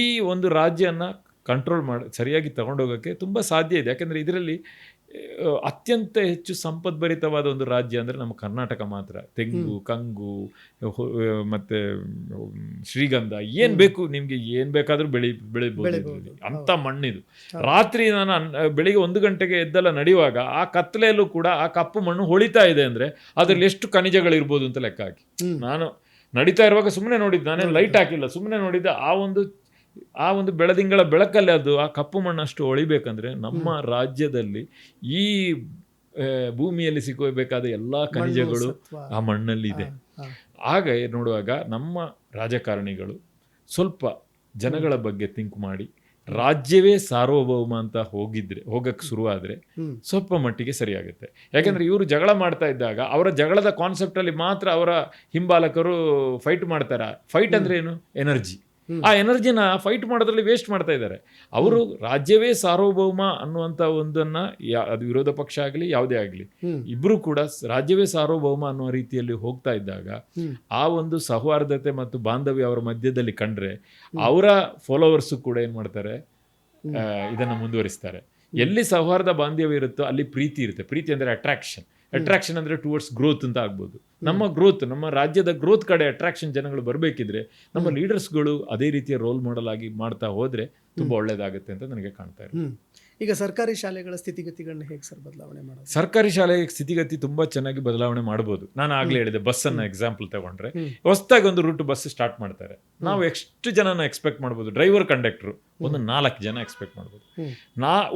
ಈ ಒಂದು ರಾಜ್ಯನ ಕಂಟ್ರೋಲ್ ಸರಿಯಾಗಿ ತಗೊಂಡೋಗೋಕ್ಕೆ ತುಂಬ ಸಾಧ್ಯ ಇದೆ. ಯಾಕೆಂದರೆ ಇದರಲ್ಲಿ ಅತ್ಯಂತ ಹೆಚ್ಚು ಸಂಪದ್ಭರಿತವಾದ ಒಂದು ರಾಜ್ಯ ಅಂದರೆ ನಮ್ಮ ಕರ್ನಾಟಕ ಮಾತ್ರ. ತೆಂಗು, ಕಂಗು, ಮತ್ತು ಶ್ರೀಗಂಧ, ಏನು ಬೇಕು ನಿಮಗೆ, ಏನು ಬೇಕಾದರೂ ಬೆಳಿಬೋದು. ಅಂಥ ಮಣ್ಣಿದು. ರಾತ್ರಿ ನಾನು ಬೆಳಿಗ್ಗೆ 1 ಗಂಟೆಗೆ ಎದ್ದೆಲ್ಲ ನಡೆಯುವಾಗ ಆ ಕತ್ತಲೆಯಲ್ಲೂ ಕೂಡ ಆ ಕಪ್ಪು ಮಣ್ಣು ಹೊಳಿತಾ ಇದೆ ಅಂದರೆ ಅದರಲ್ಲಿ ಎಷ್ಟು ಖನಿಜಗಳಿರ್ಬೋದು ಅಂತ ಲೆಕ್ಕ ಹಾಕಿ. ನಾನು ನಡೀತಾ ಇರುವಾಗ ಸುಮ್ಮನೆ ನೋಡಿದ್ದು, ನಾನೇ ಲೈಟ್ ಹಾಕಿಲ್ಲ, ಸುಮ್ಮನೆ ನೋಡಿದ್ದೆ. ಆ ಒಂದು ಬೆಳದಿಂಗಳ ಬೆಳಕಲ್ಲಿ ಅದು ಆ ಕಪ್ಪು ಮಣ್ಣಷ್ಟು ಹೊಳಿಬೇಕಂದ್ರೆ ನಮ್ಮ ರಾಜ್ಯದಲ್ಲಿ ಈ ಭೂಮಿಯಲ್ಲಿ ಸಿಗಬೇಕಾದ ಎಲ್ಲ ಖನಿಜಗಳು ಆ ಮಣ್ಣಲ್ಲಿ ಇದೆ. ಆಗ ನೋಡುವಾಗ ನಮ್ಮ ರಾಜಕಾರಣಿಗಳು ಸ್ವಲ್ಪ ಜನಗಳ ಬಗ್ಗೆ ಥಿಂಕ್ ಮಾಡಿ ರಾಜ್ಯವೇ ಸಾರ್ವಭೌಮ ಅಂತ ಹೋಗಕ್ಕೆ ಶುರುವಾದರೆ ಸ್ವಲ್ಪ ಮಟ್ಟಿಗೆ ಸರಿಯಾಗುತ್ತೆ. ಯಾಕೆಂದ್ರೆ ಇವರು ಜಗಳ ಮಾಡ್ತಾ ಇದ್ದಾಗ ಅವರ ಜಗಳದ ಕಾನ್ಸೆಪ್ಟ್ ಅಲ್ಲಿ ಮಾತ್ರ ಅವರ ಹಿಂಬಾಲಕರು ಫೈಟ್ ಮಾಡ್ತಾರೆ. ಫೈಟ್ ಅಂದ್ರೆ ಏನು? ಎನರ್ಜಿ. ಆ ಎನರ್ಜಿನ ಫೈಟ್ ಮಾಡೋದ್ರಲ್ಲಿ ವೇಸ್ಟ್ ಮಾಡ್ತಾ ಇದ್ದಾರೆ. ಅವರು ರಾಜ್ಯವೇ ಸಾರ್ವಭೌಮ ಅನ್ನುವಂಥ ಒಂದನ್ನು, ಅದು ವಿರೋಧ ಪಕ್ಷ ಆಗಲಿ ಯಾವುದೇ ಆಗಲಿ, ಇಬ್ಬರು ಕೂಡ ರಾಜ್ಯವೇ ಸಾರ್ವಭೌಮ ಅನ್ನುವ ರೀತಿಯಲ್ಲಿ ಹೋಗ್ತಾ ಇದ್ದಾಗ ಆ ಒಂದು ಸೌಹಾರ್ದತೆ ಮತ್ತು ಬಾಂಧವ್ಯ ಅವರ ಮಧ್ಯದಲ್ಲಿ ಕಂಡ್ರೆ ಅವರ ಫಾಲೋವರ್ಸು ಕೂಡ ಏನು ಮಾಡ್ತಾರೆ, ಇದನ್ನು ಮುಂದುವರಿಸ್ತಾರೆ. ಎಲ್ಲಿ ಸೌಹಾರ್ದ ಬಾಂಧವ್ಯ ಇರುತ್ತೋ ಅಲ್ಲಿ ಪ್ರೀತಿ ಇರುತ್ತೆ. ಪ್ರೀತಿ ಅಂದರೆ ಅಟ್ರಾಕ್ಷನ್ ಅಂದರೆ ಟುವರ್ಡ್ಸ್ ಗ್ರೋತ್ ಅಂತ ಆಗ್ಬೋದು. ನಮ್ಮ ಗ್ರೋತ್, ನಮ್ಮ ರಾಜ್ಯದ ಗ್ರೋತ್ ಕಡೆ ಅಟ್ರಾಕ್ಷನ್ ಜನಗಳು ಬರಬೇಕಿದ್ರೆ ನಮ್ಮ ಲೀಡರ್ಸ್ಗಳು ಅದೇ ರೀತಿಯ ರೋಲ್ ಮಾಡೆಲ್ ಆಗಿ ಮಾಡ್ತಾ ಹೋದ್ರೆ ತುಂಬ ಒಳ್ಳೇದಾಗುತ್ತೆ ಅಂತ ನನಗೆ ಕಾಣ್ತಾ ಇದೆ. ಈಗ ಸರ್ಕಾರಿ ಶಾಲೆಗಳ ಸ್ಥಿತಿಗತಿಗಳನ್ನ ಹೇಗೆ ಸರ್ ಬದಲಾವಣೆ ಮಾಡೋದು? ಸರ್ಕಾರಿ ಶಾಲೆ ಸ್ಥಿತಿಗತಿ ತುಂಬಾ ಚೆನ್ನಾಗಿ ಬದಲಾವಣೆ ಮಾಡಬಹುದು. ನಾನು ಆಗ್ಲೇ ಹೇಳಿದೆ, ಬಸ್ಸನ್ನು ಎಕ್ಸಾಂಪಲ್ ತಗೊಂಡ್ರೆ ಹೊಸದಾಗಿ ಒಂದು ರೂಟ್ ಬಸ್ ಸ್ಟಾರ್ಟ್ ಮಾಡ್ತಾರೆ. ನಾವು ಎಷ್ಟು ಜನನ ಎಕ್ಸ್ಪೆಕ್ಟ್ ಮಾಡ್ಬೋದು? ಡ್ರೈವರ್, ಕಂಡಕ್ಟರ್ ಒಂದು 4 ಜನ ಎಕ್ಸ್ಪೆಕ್ಟ್ ಮಾಡ್ಬೋದು.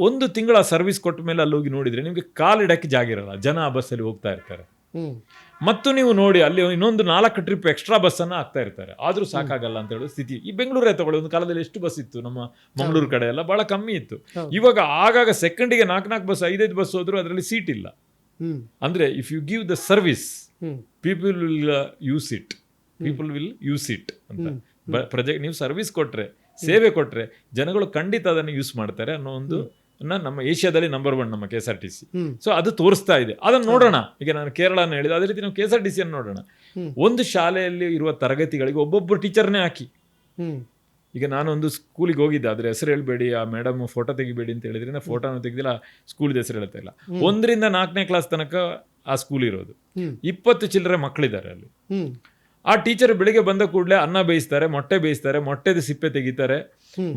1 ತಿಂಗಳ ಸರ್ವಿಸ್ ಕೊಟ್ಟ ಮೇಲೆ ಅಲ್ಲಿ ಹೋಗಿ ನೋಡಿದ್ರೆ ನಿಮಗೆ ಕಾಲಿಡಕ್ಕೆ ಜಾಗ ಇರಲ್ಲ, ಜನ ಆ ಬಸ್ಸಲ್ಲಿ ಹೋಗ್ತಾ ಇರ್ತಾರೆ. ಮತ್ತು ನೀವು ನೋಡಿ ಅಲ್ಲಿ ಇನ್ನೊಂದು 4 ಟ್ರಿಪ್ ಎಕ್ಸ್ಟ್ರಾ ಬಸ್ಸನ್ನು ಹಾಕ್ತಾ ಇರ್ತಾರೆ, ಆದರೂ ಸಾಕಾಗಲ್ಲ ಅಂತ ಹೇಳೋ ಸ್ಥಿತಿ. ಈ ಬೆಂಗಳೂರೇ ತಗೊಳ್ಳಿ, ಒಂದು ಕಾಲದಲ್ಲಿ ಎಷ್ಟು ಬಸ್ ಇತ್ತು? ನಮ್ಮ ಮಂಗಳೂರು ಕಡೆ ಎಲ್ಲ ಬಹಳ ಕಮ್ಮಿ ಇತ್ತು. ಇವಾಗ ಆಗಾಗ ಸೆಕೆಂಡಿಗೆ 4 ಬಸ್, 5 ಬಸ್ ಹೋದ್ರು ಅದರಲ್ಲಿ ಸೀಟ್ ಇಲ್ಲ. ಅಂದ್ರೆ if you give the service people will use it ಅಂತ. ನೀವು ಸರ್ವಿಸ್ ಕೊಟ್ರೆ, ಸೇವೆ ಕೊಟ್ರೆ ಜನಗಳು ಖಂಡಿತ ಅದನ್ನು ಯೂಸ್ ಮಾಡ್ತಾರೆ ಅನ್ನೋ ಒಂದು ನಮ್ಮ ಏಷ್ಯಾದಲ್ಲಿ ನಂಬರ್ 1 ನಮ್ಮ KSRTC. ಸೊ ಅದು ತೋರಿಸ್ತಾ ಇದೆ. ಅದನ್ನು ನೋಡೋಣ. ಈಗ ನಾನು ಕೇರಳನ ಹೇಳಿದೆ, ಅದೇ ರೀತಿ ನಾವು KSRTC ಅನ್ನು ನೋಡೋಣ. ಒಂದು ಶಾಲೆಯಲ್ಲಿ ಇರುವ ತರಗತಿಗಳಿಗೆ ಒಬ್ಬೊಬ್ಬರು ಟೀಚರ್ನೇ ಹಾಕಿ. ಈಗ ನಾನೊಂದು ಸ್ಕೂಲಿಗೆ ಹೋಗಿದ್ದೆ, ಅದ್ರ ಹೆಸರು ಹೇಳ್ಬೇಡಿ, ಆ ಮೇಡಮ್ ಫೋಟೋ ತೆಗಿಬೇಡಿ ಅಂತ ಹೇಳಿದ್ರಿಂದ ಫೋಟೋನು ತೆಗೆದಿಲ್ಲ, ಸ್ಕೂಲಿದ ಹೆಸರು ಹೇಳ್ತಾ ಇಲ್ಲ. 1ರಿಂದ 4ನೇ ಕ್ಲಾಸ್ ತನಕ ಆ ಸ್ಕೂಲ್ ಇರೋದು. 20 ಚಿಲ್ಲರೆ ಮಕ್ಕಳಿದ್ದಾರೆ ಅಲ್ಲಿ. ಆ ಟೀಚರ್ ಬೆಳಿಗ್ಗೆ ಬಂದ ಕೂಡಲೇ ಅನ್ನ ಬೇಯಿಸ್ತಾರೆ, ಮೊಟ್ಟೆ ಬೇಯಿಸ್ತಾರೆ, ಮೊಟ್ಟೆದ ಸಿಪ್ಪೆ ತೆಗಿತಾರೆ,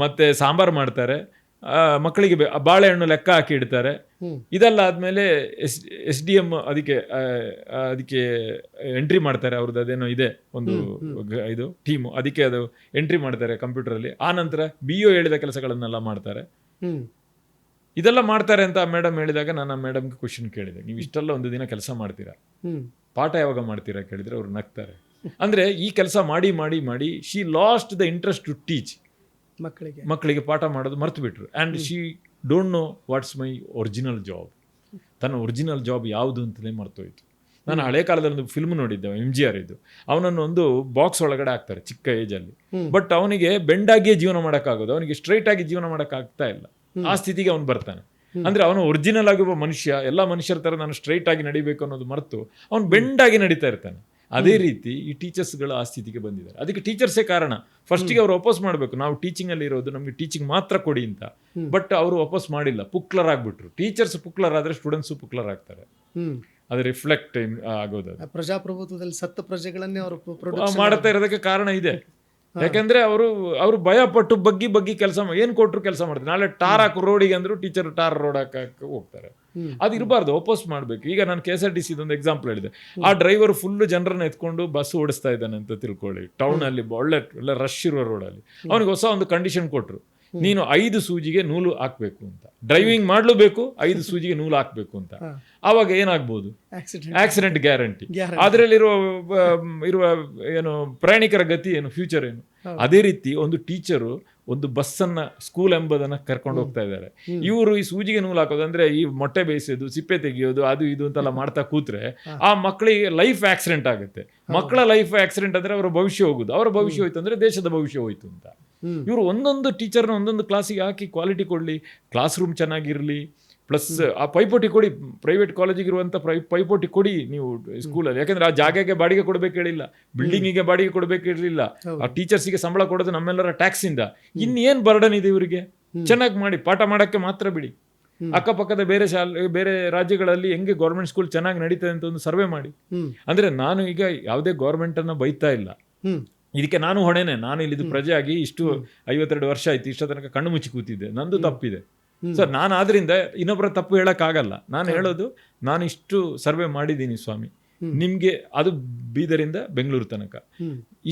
ಮತ್ತೆ ಸಾಂಬಾರು ಮಾಡ್ತಾರೆ, ಮಕ್ಕಳಿಗೆ ಬಾಳೆಹಣ್ಣು ಲೆಕ್ಕ ಹಾಕಿ ಇಡ್ತಾರೆ. ಇದೆಲ್ಲ ಆದ್ಮೇಲೆ SDM ಅದಕ್ಕೆ ಎಂಟ್ರಿ ಮಾಡ್ತಾರೆ. ಅವ್ರದ್ದು ಅದೇನೋ ಇದೆ ಒಂದು ಇದು ಟೀಮು, ಅದಕ್ಕೆ ಅದು ಎಂಟ್ರಿ ಮಾಡ್ತಾರೆ ಕಂಪ್ಯೂಟರಲ್ಲಿ. ಆ ನಂತರ BO ಹೇಳಿದ ಕೆಲಸಗಳನ್ನೆಲ್ಲ ಮಾಡ್ತಾರೆ. ಇದೆಲ್ಲ ಮಾಡ್ತಾರೆ ಅಂತ ಮೇಡಮ್ ಹೇಳಿದಾಗ ನಾನು ಆ ಮೇಡಮ್ಗೆ ಕ್ವಶನ್ ಕೇಳಿದೆ, ನೀವು ಇಷ್ಟೆಲ್ಲ ಒಂದು ದಿನ ಕೆಲಸ ಮಾಡ್ತೀರಾ, ಪಾಠ ಯಾವಾಗ ಮಾಡ್ತೀರಾ ಕೇಳಿದ್ರೆ ಅವ್ರು ನಗ್ತಾರೆ. ಅಂದ್ರೆ ಈ ಕೆಲಸ ಮಾಡಿ ಮಾಡಿ ಮಾಡಿ she lost the interest to teach. ಮಕ್ಕಳಿಗೆ ಪಾಠ ಮಾಡೋದು ಮರ್ತು ಬಿಟ್ರು. And she don't know what's my original job. ತನ್ನ ಒರಿಜಿನಲ್ ಜಾಬ್ ಯಾವುದು ಅಂತಲೇ ಮರ್ತೋಯ್ತು. ನಾನು ಹಳೆ ಕಾಲದಲ್ಲಿ ಒಂದು ಫಿಲ್ಮ್ ನೋಡಿದ್ದೆ, MGR ಇದು. ಅವನನ್ನು ಒಂದು ಬಾಕ್ಸ್ ಒಳಗಡೆ ಹಾಕ್ತಾರೆ ಚಿಕ್ಕ ಏಜಲ್ಲಿ. ಬಟ್ ಅವನಿಗೆ ಬೆಂಡಾಗಿಯೇ ಜೀವನ ಮಾಡೋಕ್ಕಾಗೋದು, ಅವನಿಗೆ ಸ್ಟ್ರೈಟ್ ಆಗಿ ಜೀವನ ಮಾಡೋಕ್ಕಾಗ್ತಾ ಇಲ್ಲ. ಆ ಸ್ಥಿತಿಗೆ ಅವನು ಬರ್ತಾನೆ. ಅಂದ್ರೆ ಅವನು ಒರಿಜಿನಲ್ ಆಗಿ ಒಬ್ಬ ಮನುಷ್ಯ, ಎಲ್ಲ ಮನುಷ್ಯರ ಥರ ನಾನು ಸ್ಟ್ರೈಟ್ ಆಗಿ ನಡಿಬೇಕು ಅನ್ನೋದು ಮರೆತು ಅವನು ಬೆಂಡಾಗಿ ನಡೀತಾ ಇರ್ತಾನೆ. ಅದೇ ರೀತಿ ಈ ಟೀಚರ್ಸ್ಗಳು ಆ ಸ್ಥಿತಿಗೆ ಬಂದಿದ್ದಾರೆ. ಅದಕ್ಕೆ ಟೀಚರ್ಸೇ ಕಾರಣ. ಫಸ್ಟಿಗೆ ಅವರು ವಾಪಸ್ ಮಾಡಬೇಕು, ನಾವು ಟೀಚಿಂಗಲ್ಲಿ ಇರೋದು, ನಮಗೆ ಟೀಚಿಂಗ್ ಮಾತ್ರ ಕೊಡಿ ಅಂತ. ಬಟ್ ಅವರು ವಾಪಸ್ ಮಾಡಿಲ್ಲ, ಪುಕ್ಲರಾಗ್ಬಿಟ್ರು. Teachers ಪುಕ್ಲರಾದರೆ students ಪುಕ್ಲರಾಗ್ತಾರೆ. ಅದು ರಿಫ್ಲೆಕ್ಟ್ ಆಗೋದು. ಪ್ರಜಾಪ್ರಭುತ್ವದಲ್ಲಿ ಸತ್ತ ಪ್ರಜೆಗಳನ್ನೇ ಅವರು ಮಾಡ್ತಾ ಇರೋದಕ್ಕೆ ಕಾರಣ ಇದೆ. ಯಾಕಂದ್ರೆ ಅವರು ಭಯ ಪಟ್ಟು ಬಗ್ಗಿ ಕೆಲಸ ಏನ್ ಕೊಟ್ಟರು ಕೆಲಸ ಮಾಡ್ತಾರೆ. ನಾಳೆ ಟಾರ್ ಹಾಕು ರೋಡಿಗೆ ಅಂದ್ರು ಟೀಚರ್ ಟಾರ್ ರೋಡ್ ಹಾಕಕ್ಕೆ ಹೋಗ್ತಾರೆ. ಅದು ಇರಬಾರ್ದು, ವಾಪಸ್ ಮಾಡ್ಬೇಕು. ಈಗ ನಾನು KSRTC ಒಂದು ಎಕ್ಸಾಂಪಲ್ ಹೇಳಿದೆ. ಆ ಡ್ರೈವರ್ ಫುಲ್ ಜನರನ್ನ ಎತ್ಕೊಂಡು ಬಸ್ ಓಡಿಸ್ತಾ ಇದ್ದಾನೆ ಅಂತ ತಿಳ್ಕೊಳ್ಳಿ, ಟೌನ್ ಅಲ್ಲಿ ಒಳ್ಳೆ ರಶ್ ಇರುವ ರೋಡಲ್ಲಿ. ಅವನಿಗೆ ಹೊಸ ಒಂದು ಕಂಡೀಷನ್ ಕೊಟ್ರು, ನೀನು 5 ಸೂಜಿಗೆ ನೂಲು ಹಾಕ್ಬೇಕು ಅಂತ. ಡ್ರೈವಿಂಗ್ ಮಾಡ್ಲೇಬೇಕು, 5 ಸೂಜಿಗೆ ನೂಲು ಹಾಕ್ಬೇಕು ಅಂತ. ಆವಾಗ ಏನಾಗ್ಬೋದು? Accident guarantee. ಇರುವ ಏನು ಪ್ರಯಾಣಿಕರ ಗತಿ ಏನು, ಫ್ಯೂಚರ್ ಏನು? ಅದೇ ರೀತಿ ಒಂದು ಟೀಚರು ಒಂದು ಬಸ್ಸನ್ನ, ಸ್ಕೂಲ್ ಎಂಬುದನ್ನ ಕರ್ಕೊಂಡು ಹೋಗ್ತಾ ಇದ್ದಾರೆ. ಇವರು ಈ ಸೂಜಿಗೆ ನೂಲು ಹಾಕೋದು ಅಂದ್ರೆ ಈ ಮೊಟ್ಟೆ ಬೇಯಿಸೋದು, ಸಿಪ್ಪೆ ತೆಗೆಯೋದು, ಅದು ಇದು ಅಂತೆಲ್ಲ ಮಾಡ್ತಾ ಕೂತ್ರೆ ಆ ಮಕ್ಕಳಿಗೆ ಲೈಫ್ ಆಕ್ಸಿಡೆಂಟ್ ಆಗುತ್ತೆ. ಮಕ್ಕಳ ಲೈಫ್ ಆಕ್ಸಿಡೆಂಟ್ ಅಂದ್ರೆ ಅವರ ಭವಿಷ್ಯ ಹೋಗುದು. ಅವರ ಭವಿಷ್ಯ ಹೋಯ್ತು ಅಂದ್ರೆ ದೇಶದ ಭವಿಷ್ಯ ಹೋಯ್ತು ಅಂತ. ಇವರು ಒಂದೊಂದು ಟೀಚರ್ನ ಒಂದೊಂದು ಕ್ಲಾಸಿಗೆ ಹಾಕಿ ಕ್ವಾಲಿಟಿ ಕೊಡ್ಲಿ, ಕ್ಲಾಸ್ ರೂಮ್ ಚೆನ್ನಾಗಿರ್ಲಿ, ಪ್ಲಸ್ ಆ ಪೈಪೋಟಿ ಕೊಡಿ. ಪ್ರೈವೇಟ್ ಕಾಲೇಜಿಗೆ ಇರುವಂತ ಪೈಪೋಟಿ ಕೊಡಿ ನೀವು ಸ್ಕೂಲಲ್ಲಿ. ಯಾಕಂದ್ರೆ ಆ ಜಾಗಕ್ಕೆ ಬಾಡಿಗೆ ಕೊಡ್ಬೇಕು ಹೇಳಿಲ್ಲ, ಬಿಲ್ಡಿಂಗಿಗೆ ಬಾಡಿಗೆ ಕೊಡ್ಬೇಕು ಇರಲಿಲ್ಲ. ಆ ಟೀಚರ್ಸಿಗೆ ಸಂಬಳ ಕೊಡೋದು ನಮ್ಮೆಲ್ಲರ ಟ್ಯಾಕ್ಸ್ ಇಂದ. ಇನ್ನೇನ್ ಬರ್ಡನ್ ಇದೆ ಇವರಿಗೆ? ಚೆನ್ನಾಗಿ ಮಾಡಿ, ಪಾಠ ಮಾಡಕ್ಕೆ ಮಾತ್ರ ಬಿಡಿ. ಅಕ್ಕಪಕ್ಕದ ಬೇರೆ ರಾಜ್ಯಗಳಲ್ಲಿ ಹೆಂಗೆ ಗೌರ್ಮೆಂಟ್ ಸ್ಕೂಲ್ ಚೆನ್ನಾಗಿ ನಡೀತದೆ ಅಂತ ಒಂದು ಸರ್ವೆ ಮಾಡಿ. ಅಂದ್ರೆ ನಾನು ಈಗ ಯಾವುದೇ ಗೌರ್ಮೆಂಟ್ ಅನ್ನ ಬೈತಾ ಇಲ್ಲ, ಇದಕ್ಕೆ ನಾನು ಹೊಣೆನೆ. ನಾನು ಇಲ್ಲಿದ್ದು ಪ್ರಜೆ ಆಗಿ ಇಷ್ಟು 52 ವರ್ಷ ಆಯ್ತು, ಇಷ್ಟ ತನಕ ಕಣ್ಣು ಮುಚ್ಚಿ ಕೂತಿದ್ದೆ, ನಂದು ತಪ್ಪಿದೆ ಸರ್. ನಾನು ಆದ್ರಿಂದ ಇನ್ನೊಬ್ಬರ ತಪ್ಪು ಹೇಳಕ್ಕಾಗಲ್ಲ. ನಾನು ಹೇಳೋದು, ನಾನು ಇಷ್ಟು ಸರ್ವೆ ಮಾಡಿದ್ದೀನಿ ಸ್ವಾಮಿ, ನಿಮ್ಗೆ ಅದು ಬೀದರಿಂದ ಬೆಂಗಳೂರು ತನಕ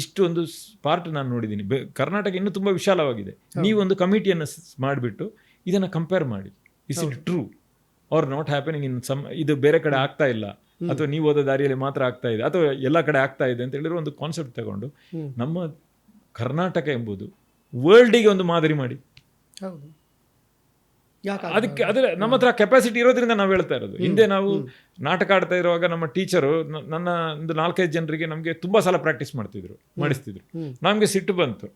ಇಷ್ಟು ಒಂದು ಪಾರ್ಟ್ ನಾನು ನೋಡಿದ್ದೀನಿ. ಕರ್ನಾಟಕ ಇನ್ನೂ ತುಂಬಾ ವಿಶಾಲವಾಗಿದೆ. ನೀವೊಂದು ಕಮಿಟಿಯನ್ನು ಮಾಡಿಬಿಟ್ಟು ಇದನ್ನ ಕಂಪೇರ್ ಮಾಡಿ, is it true or not happening in some, ಇದು ಬೇರೆ ಕಡೆ ಆಗ್ತಾ ಇಲ್ಲ, ಅಥವಾ ನೀವು ಓದೋ ದಾರಿಯಲ್ಲಿ ಮಾತ್ರ ಆಗ್ತಾ ಇದೆ, ಅಥವಾ ಎಲ್ಲ ಕಡೆ ಆಗ್ತಾ ಇದೆ ಅಂತ ಹೇಳಿರೋ ಒಂದು ಕಾನ್ಸೆಪ್ಟ್ ತಗೊಂಡು ನಮ್ಮ ಕರ್ನಾಟಕ ಎಂಬುದು ವರ್ಲ್ಡಿಗೆ ಒಂದು ಮಾದರಿ ಮಾಡಿ. ಅದಕ್ಕೆ ಅದ್ರ ನಮ್ಮ ಹತ್ರ ಕೆಪಾಸಿಟಿ ಇರೋದ್ರಿಂದ ನಾವು ಹೇಳ್ತಾ ಇರೋದು. ಹಿಂದೆ ನಾವು ನಾಟಕ ಆಡ್ತಾ ಇರುವಾಗ ನಮ್ಮ ಟೀಚರು ನನ್ನ ಒಂದು 4-5 ಜನರಿಗೆ ನಮಗೆ ತುಂಬಾ ಸಲ ಪ್ರಾಕ್ಟೀಸ್ ಮಾಡಿಸ್ತಿದ್ರು. ನಮ್ಗೆ ಸಿಟ್ಟು ಬಂತು.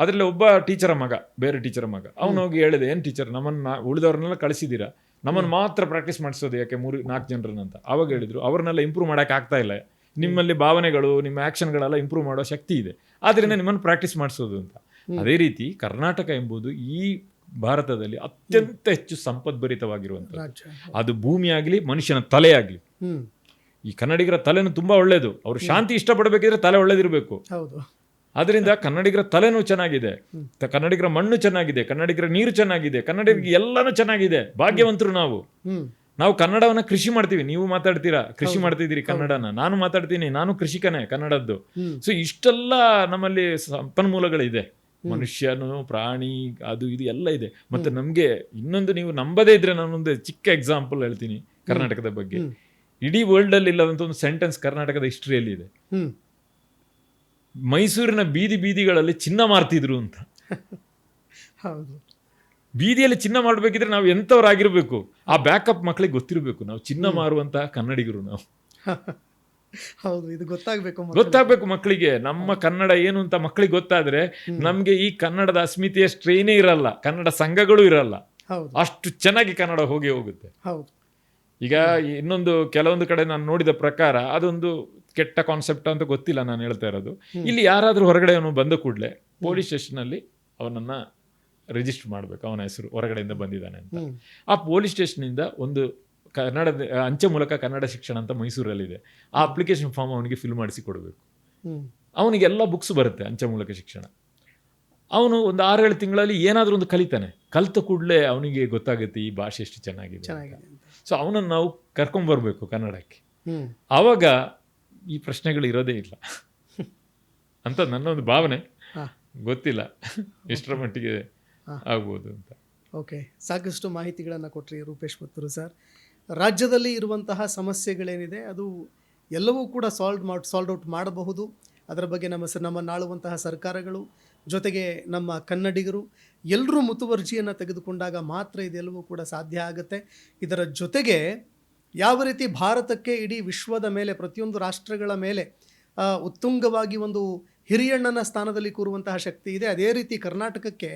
ಅದ್ರಲ್ಲಿ ಒಬ್ಬ ಟೀಚರ ಮಗ, ಬೇರೆ ಟೀಚರ ಮಗ, ಅವನು ಹೋಗಿ ಹೇಳಿದೆ, ಏನ್ ಟೀಚರ್, ನಮ್ಮನ್ನ ಉಳಿದವ್ರನ್ನೆಲ್ಲ ಕಳಿಸಿದ್ದೀರಾ, ನಮ್ಮನ್ನು ಮಾತ್ರ ಪ್ರಾಕ್ಟೀಸ್ ಮಾಡಿಸೋದು ಯಾಕೆ 3-4 ಜನರನ್ನಂತ. ಅವಾಗ ಹೇಳಿದ್ರು, ಅವ್ರನ್ನೆಲ್ಲ ಇಂಪ್ರೂವ್ ಮಾಡಕ್ ಆಗ್ತಾ ಇಲ್ಲ, ನಿಮ್ಮಲ್ಲಿ ಭಾವನೆಗಳು, ನಿಮ್ಮ ಆಕ್ಷನ್ಗಳೆಲ್ಲ ಇಂಪ್ರೂವ್ ಮಾಡೋ ಶಕ್ತಿ ಇದೆ, ಆದ್ರಿಂದ ನಿಮ್ಮನ್ನು ಪ್ರಾಕ್ಟೀಸ್ ಮಾಡಿಸೋದು ಅಂತ. ಅದೇ ರೀತಿ ಕರ್ನಾಟಕ ಎಂಬುದು ಈ ಭಾರತದಲ್ಲಿ ಅತ್ಯಂತ ಹೆಚ್ಚು ಸಂಪದ್ಭರಿತವಾಗಿರುವಂಥದ್ದು. ಅದು ಭೂಮಿ ಆಗಲಿ, ಮನುಷ್ಯನ ತಲೆ ಆಗಲಿ. ಈ ಕನ್ನಡಿಗರ ತಲೆನೂ ತುಂಬಾ ಒಳ್ಳೇದು. ಅವರು ಶಾಂತಿ ಇಷ್ಟಪಡಬೇಕಿದ್ರೆ ತಲೆ ಒಳ್ಳೇದಿರ್ಬೇಕು. ಅದರಿಂದ ಕನ್ನಡಿಗರ ತಲೆನೂ ಚೆನ್ನಾಗಿದೆ, ಕನ್ನಡಿಗರ ಮಣ್ಣು ಚೆನ್ನಾಗಿದೆ, ಕನ್ನಡಿಗರ ನೀರು ಚೆನ್ನಾಗಿದೆ, ಕನ್ನಡಿಗರಿಗೆ ಎಲ್ಲನೂ ಚೆನ್ನಾಗಿದೆ. ಭಾಗ್ಯವಂತರು ನಾವು ಕನ್ನಡವನ್ನ ಕೃಷಿ ಮಾಡ್ತೀವಿ. ನೀವು ಮಾತಾಡ್ತೀರಾ, ಕೃಷಿ ಮಾಡ್ತಿದ್ದೀರಿ ಕನ್ನಡನ, ನಾನು ಮಾತಾಡ್ತೀನಿ, ನಾನು ಕೃಷಿಕನೇ ಕನ್ನಡದ್ದು. ಸೊ ಇಷ್ಟೆಲ್ಲ ನಮ್ಮಲ್ಲಿ ಸಂಪನ್ಮೂಲಗಳಿದೆ, ಮನುಷ್ಯನು, ಪ್ರಾಣಿ, ಅದು ಇದು ಎಲ್ಲ ಇದೆ. ಮತ್ತೆ ನಮ್ಗೆ ಇನ್ನೊಂದು, ನೀವು ನಂಬದೇ ಇದ್ರೆ ನಾನೊಂದು ಚಿಕ್ಕ ಎಕ್ಸಾಂಪಲ್ ಹೇಳ್ತೀನಿ ಕರ್ನಾಟಕದ ಬಗ್ಗೆ. ಇಡೀ ವರ್ಲ್ಡ್ ಅಲ್ಲಿ ಇಲ್ಲದಂತ ಒಂದು ಸೆಂಟೆನ್ಸ್ ಕರ್ನಾಟಕದ ಹಿಸ್ಟ್ರಿಯಲ್ಲಿ ಇದೆ. ಮೈಸೂರಿನ ಬೀದಿಗಳಲ್ಲಿ ಚಿನ್ನ ಮಾರ್ತಿದ್ರು ಅಂತ. ಬೀದಿಯಲ್ಲಿ ಚಿನ್ನ ಮಾಡಬೇಕಿದ್ರೆ ನಾವು ಎಂಥವ್ರಾಗಿರ್ಬೇಕು, ಆ ಬ್ಯಾಕಪ್ ಮಕ್ಕಳಿಗೆ ಗೊತ್ತಿರಬೇಕು, ನಾವು ಚಿನ್ನ ಮಾರುವಂತಹ ಕನ್ನಡಿಗರು ನಾವು. ಹೌದು, ಇದು ಗೊತ್ತಾಗಬೇಕು ಮಕ್ಕಳಿಗೆ. ನಮ್ಮ ಕನ್ನಡ ಏನು ಅಂತ ಮಕ್ಕಳಿಗೆ ಗೊತ್ತಾದ್ರೆ ನಮ್ಗೆ ಈ ಕನ್ನಡದ ಅಸ್ಮಿತೆಯ ಸ್ಟ್ರೈನೇ ಇರಲ್ಲ, ಕನ್ನಡ ಸಂಘಗಳು ಇರಲ್ಲ, ಅಷ್ಟು ಚೆನ್ನಾಗಿ ಕನ್ನಡ ಹೋಗುತ್ತೆ. ಈಗ ಇನ್ನೊಂದು ಕೆಲವೊಂದು ಕಡೆ ನಾನು ನೋಡಿದ ಪ್ರಕಾರ ಅದೊಂದು ಕೆಟ್ಟ ಕಾನ್ಸೆಪ್ಟ್ ಅಂತ ಗೊತ್ತಿಲ್ಲ, ನಾನು ಹೇಳ್ತಾ ಇರೋದು. ಇಲ್ಲಿ ಯಾರಾದ್ರೂ ಹೊರಗಡೆ ಅವನು ಬಂದ ಕೂಡಲೇ ಪೊಲೀಸ್ ಸ್ಟೇಷನ್ ಅಲ್ಲಿ ಅವನನ್ನ ರಿಜಿಸ್ಟರ್ ಮಾಡ್ಬೇಕು, ಅವನ ಹೆಸರು ಹೊರಗಡೆಯಿಂದ ಬಂದಿದ್ದಾನೆ ಅಂತ. ಆ ಪೊಲೀಸ್ ಸ್ಟೇಷನ್ ಇಂದ ಒಂದು ಕನ್ನಡದ ಅಂಚೆ ಮೂಲಕ ಕನ್ನಡ ಶಿಕ್ಷಣ ಅಂತ ಮೈಸೂರಲ್ಲಿದೆ, ಆ ಅಪ್ಲಿಕೇಶನ್ ಫಾರ್ಮ್ ಅವನಿಗೆ ಫಿಲ್ ಮಾಡಿಸಿ ಕೊಡಬೇಕು. ಅವನಿಗೆಲ್ಲ ಬುಕ್ಸ್ ಬರುತ್ತೆ ಅಂಚೆ ಮೂಲಕ ಶಿಕ್ಷಣ. ಅವನು ಒಂದು 6-7 ತಿಂಗಳಲ್ಲಿ ಏನಾದರೂ ಒಂದು ಕಲಿತಾನೆ. ಕಲಿತ ಕೂಡಲೇ ಅವನಿಗೆ ಗೊತ್ತಾಗುತ್ತೆ ಈ ಭಾಷೆ ಎಷ್ಟು ಚೆನ್ನಾಗಿದೆ. ಸೊ ಅವನನ್ನು ನಾವು ಕರ್ಕೊಂಡ್ಬರ್ಬೇಕು ಕನ್ನಡಕ್ಕೆ. ಆವಾಗ ಈ ಪ್ರಶ್ನೆಗಳು ಇರೋದೇ ಇಲ್ಲ ಅಂತ ನನ್ನ ಒಂದು ಭಾವನೆ. ಗೊತ್ತಿಲ್ಲ ಎಷ್ಟರ ಮಟ್ಟಿಗೆ ಆಗ್ಬೋದು ಅಂತ. ಓಕೆ, ಸಾಕಷ್ಟು ಮಾಹಿತಿಗಳನ್ನು ಕೊಟ್ಟರಿ ರೂಪೇಶ್ ಪುತ್ತೂರು ಸರ್. ರಾಜ್ಯದಲ್ಲಿ ಇರುವಂತಹ ಸಮಸ್ಯೆಗಳೇನಿದೆ ಅದು ಎಲ್ಲವೂ ಕೂಡ ಸಾಲ್ವ್ ಔಟ್ ಮಾಡಬಹುದು. ಅದರ ಬಗ್ಗೆ ನಮ್ಮ ನಾಳುವಂತಹ ಸರ್ಕಾರಗಳು ಜೊತೆಗೆ ನಮ್ಮ ಕನ್ನಡಿಗರು ಎಲ್ಲರೂ ಮುತುವರ್ಜಿಯನ್ನು ತೆಗೆದುಕೊಂಡಾಗ ಮಾತ್ರ ಇದೆಲ್ಲವೂ ಕೂಡ ಸಾಧ್ಯ ಆಗುತ್ತೆ. ಇದರ ಜೊತೆಗೆ ಯಾವ ರೀತಿ ಭಾರತಕ್ಕೆ ಇಡೀ ವಿಶ್ವದ ಮೇಲೆ, ಪ್ರತಿಯೊಂದು ರಾಷ್ಟ್ರಗಳ ಮೇಲೆ ಉತ್ತುಂಗವಾಗಿ ಒಂದು ಹಿರಿಯಣ್ಣನ ಸ್ಥಾನದಲ್ಲಿ ಕೂರುವಂತಹ ಶಕ್ತಿ ಇದೆ, ಅದೇ ರೀತಿ ಕರ್ನಾಟಕಕ್ಕೆ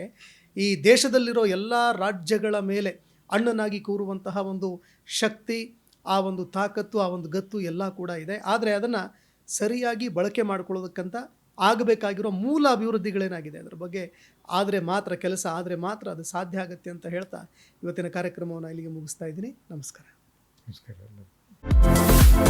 ಈ ದೇಶದಲ್ಲಿರೋ ಎಲ್ಲ ರಾಜ್ಯಗಳ ಮೇಲೆ ಅಣ್ಣನಾಗಿ ಕೂರುವಂತಹ ಒಂದು ಶಕ್ತಿ, ಆ ಒಂದು ತಾಕತ್ತು, ಆ ಒಂದು ಗತ್ತು ಎಲ್ಲ ಕೂಡ ಇದೆ. ಆದರೆ ಅದನ್ನು ಸರಿಯಾಗಿ ಬಳಕೆ ಮಾಡ್ಕೊಳ್ಳೋದಕ್ಕಂತ ಆಗಬೇಕಾಗಿರೋ ಮೂಲ ಅಭಿವೃದ್ಧಿಗಳೇನಾಗಿದೆ ಅದರ ಬಗ್ಗೆ ಆದರೆ ಮಾತ್ರ ಕೆಲಸ ಆದರೆ ಮಾತ್ರ ಅದು ಸಾಧ್ಯ ಆಗುತ್ತೆ ಅಂತ ಹೇಳ್ತಾ ಇವತ್ತಿನ ಕಾರ್ಯಕ್ರಮವನ್ನು ಇಲ್ಲಿಗೆ ಮುಗಿಸ್ತಾ ಇದ್ದೀನಿ. ನಮಸ್ಕಾರ. ನಮಸ್ಕಾರ.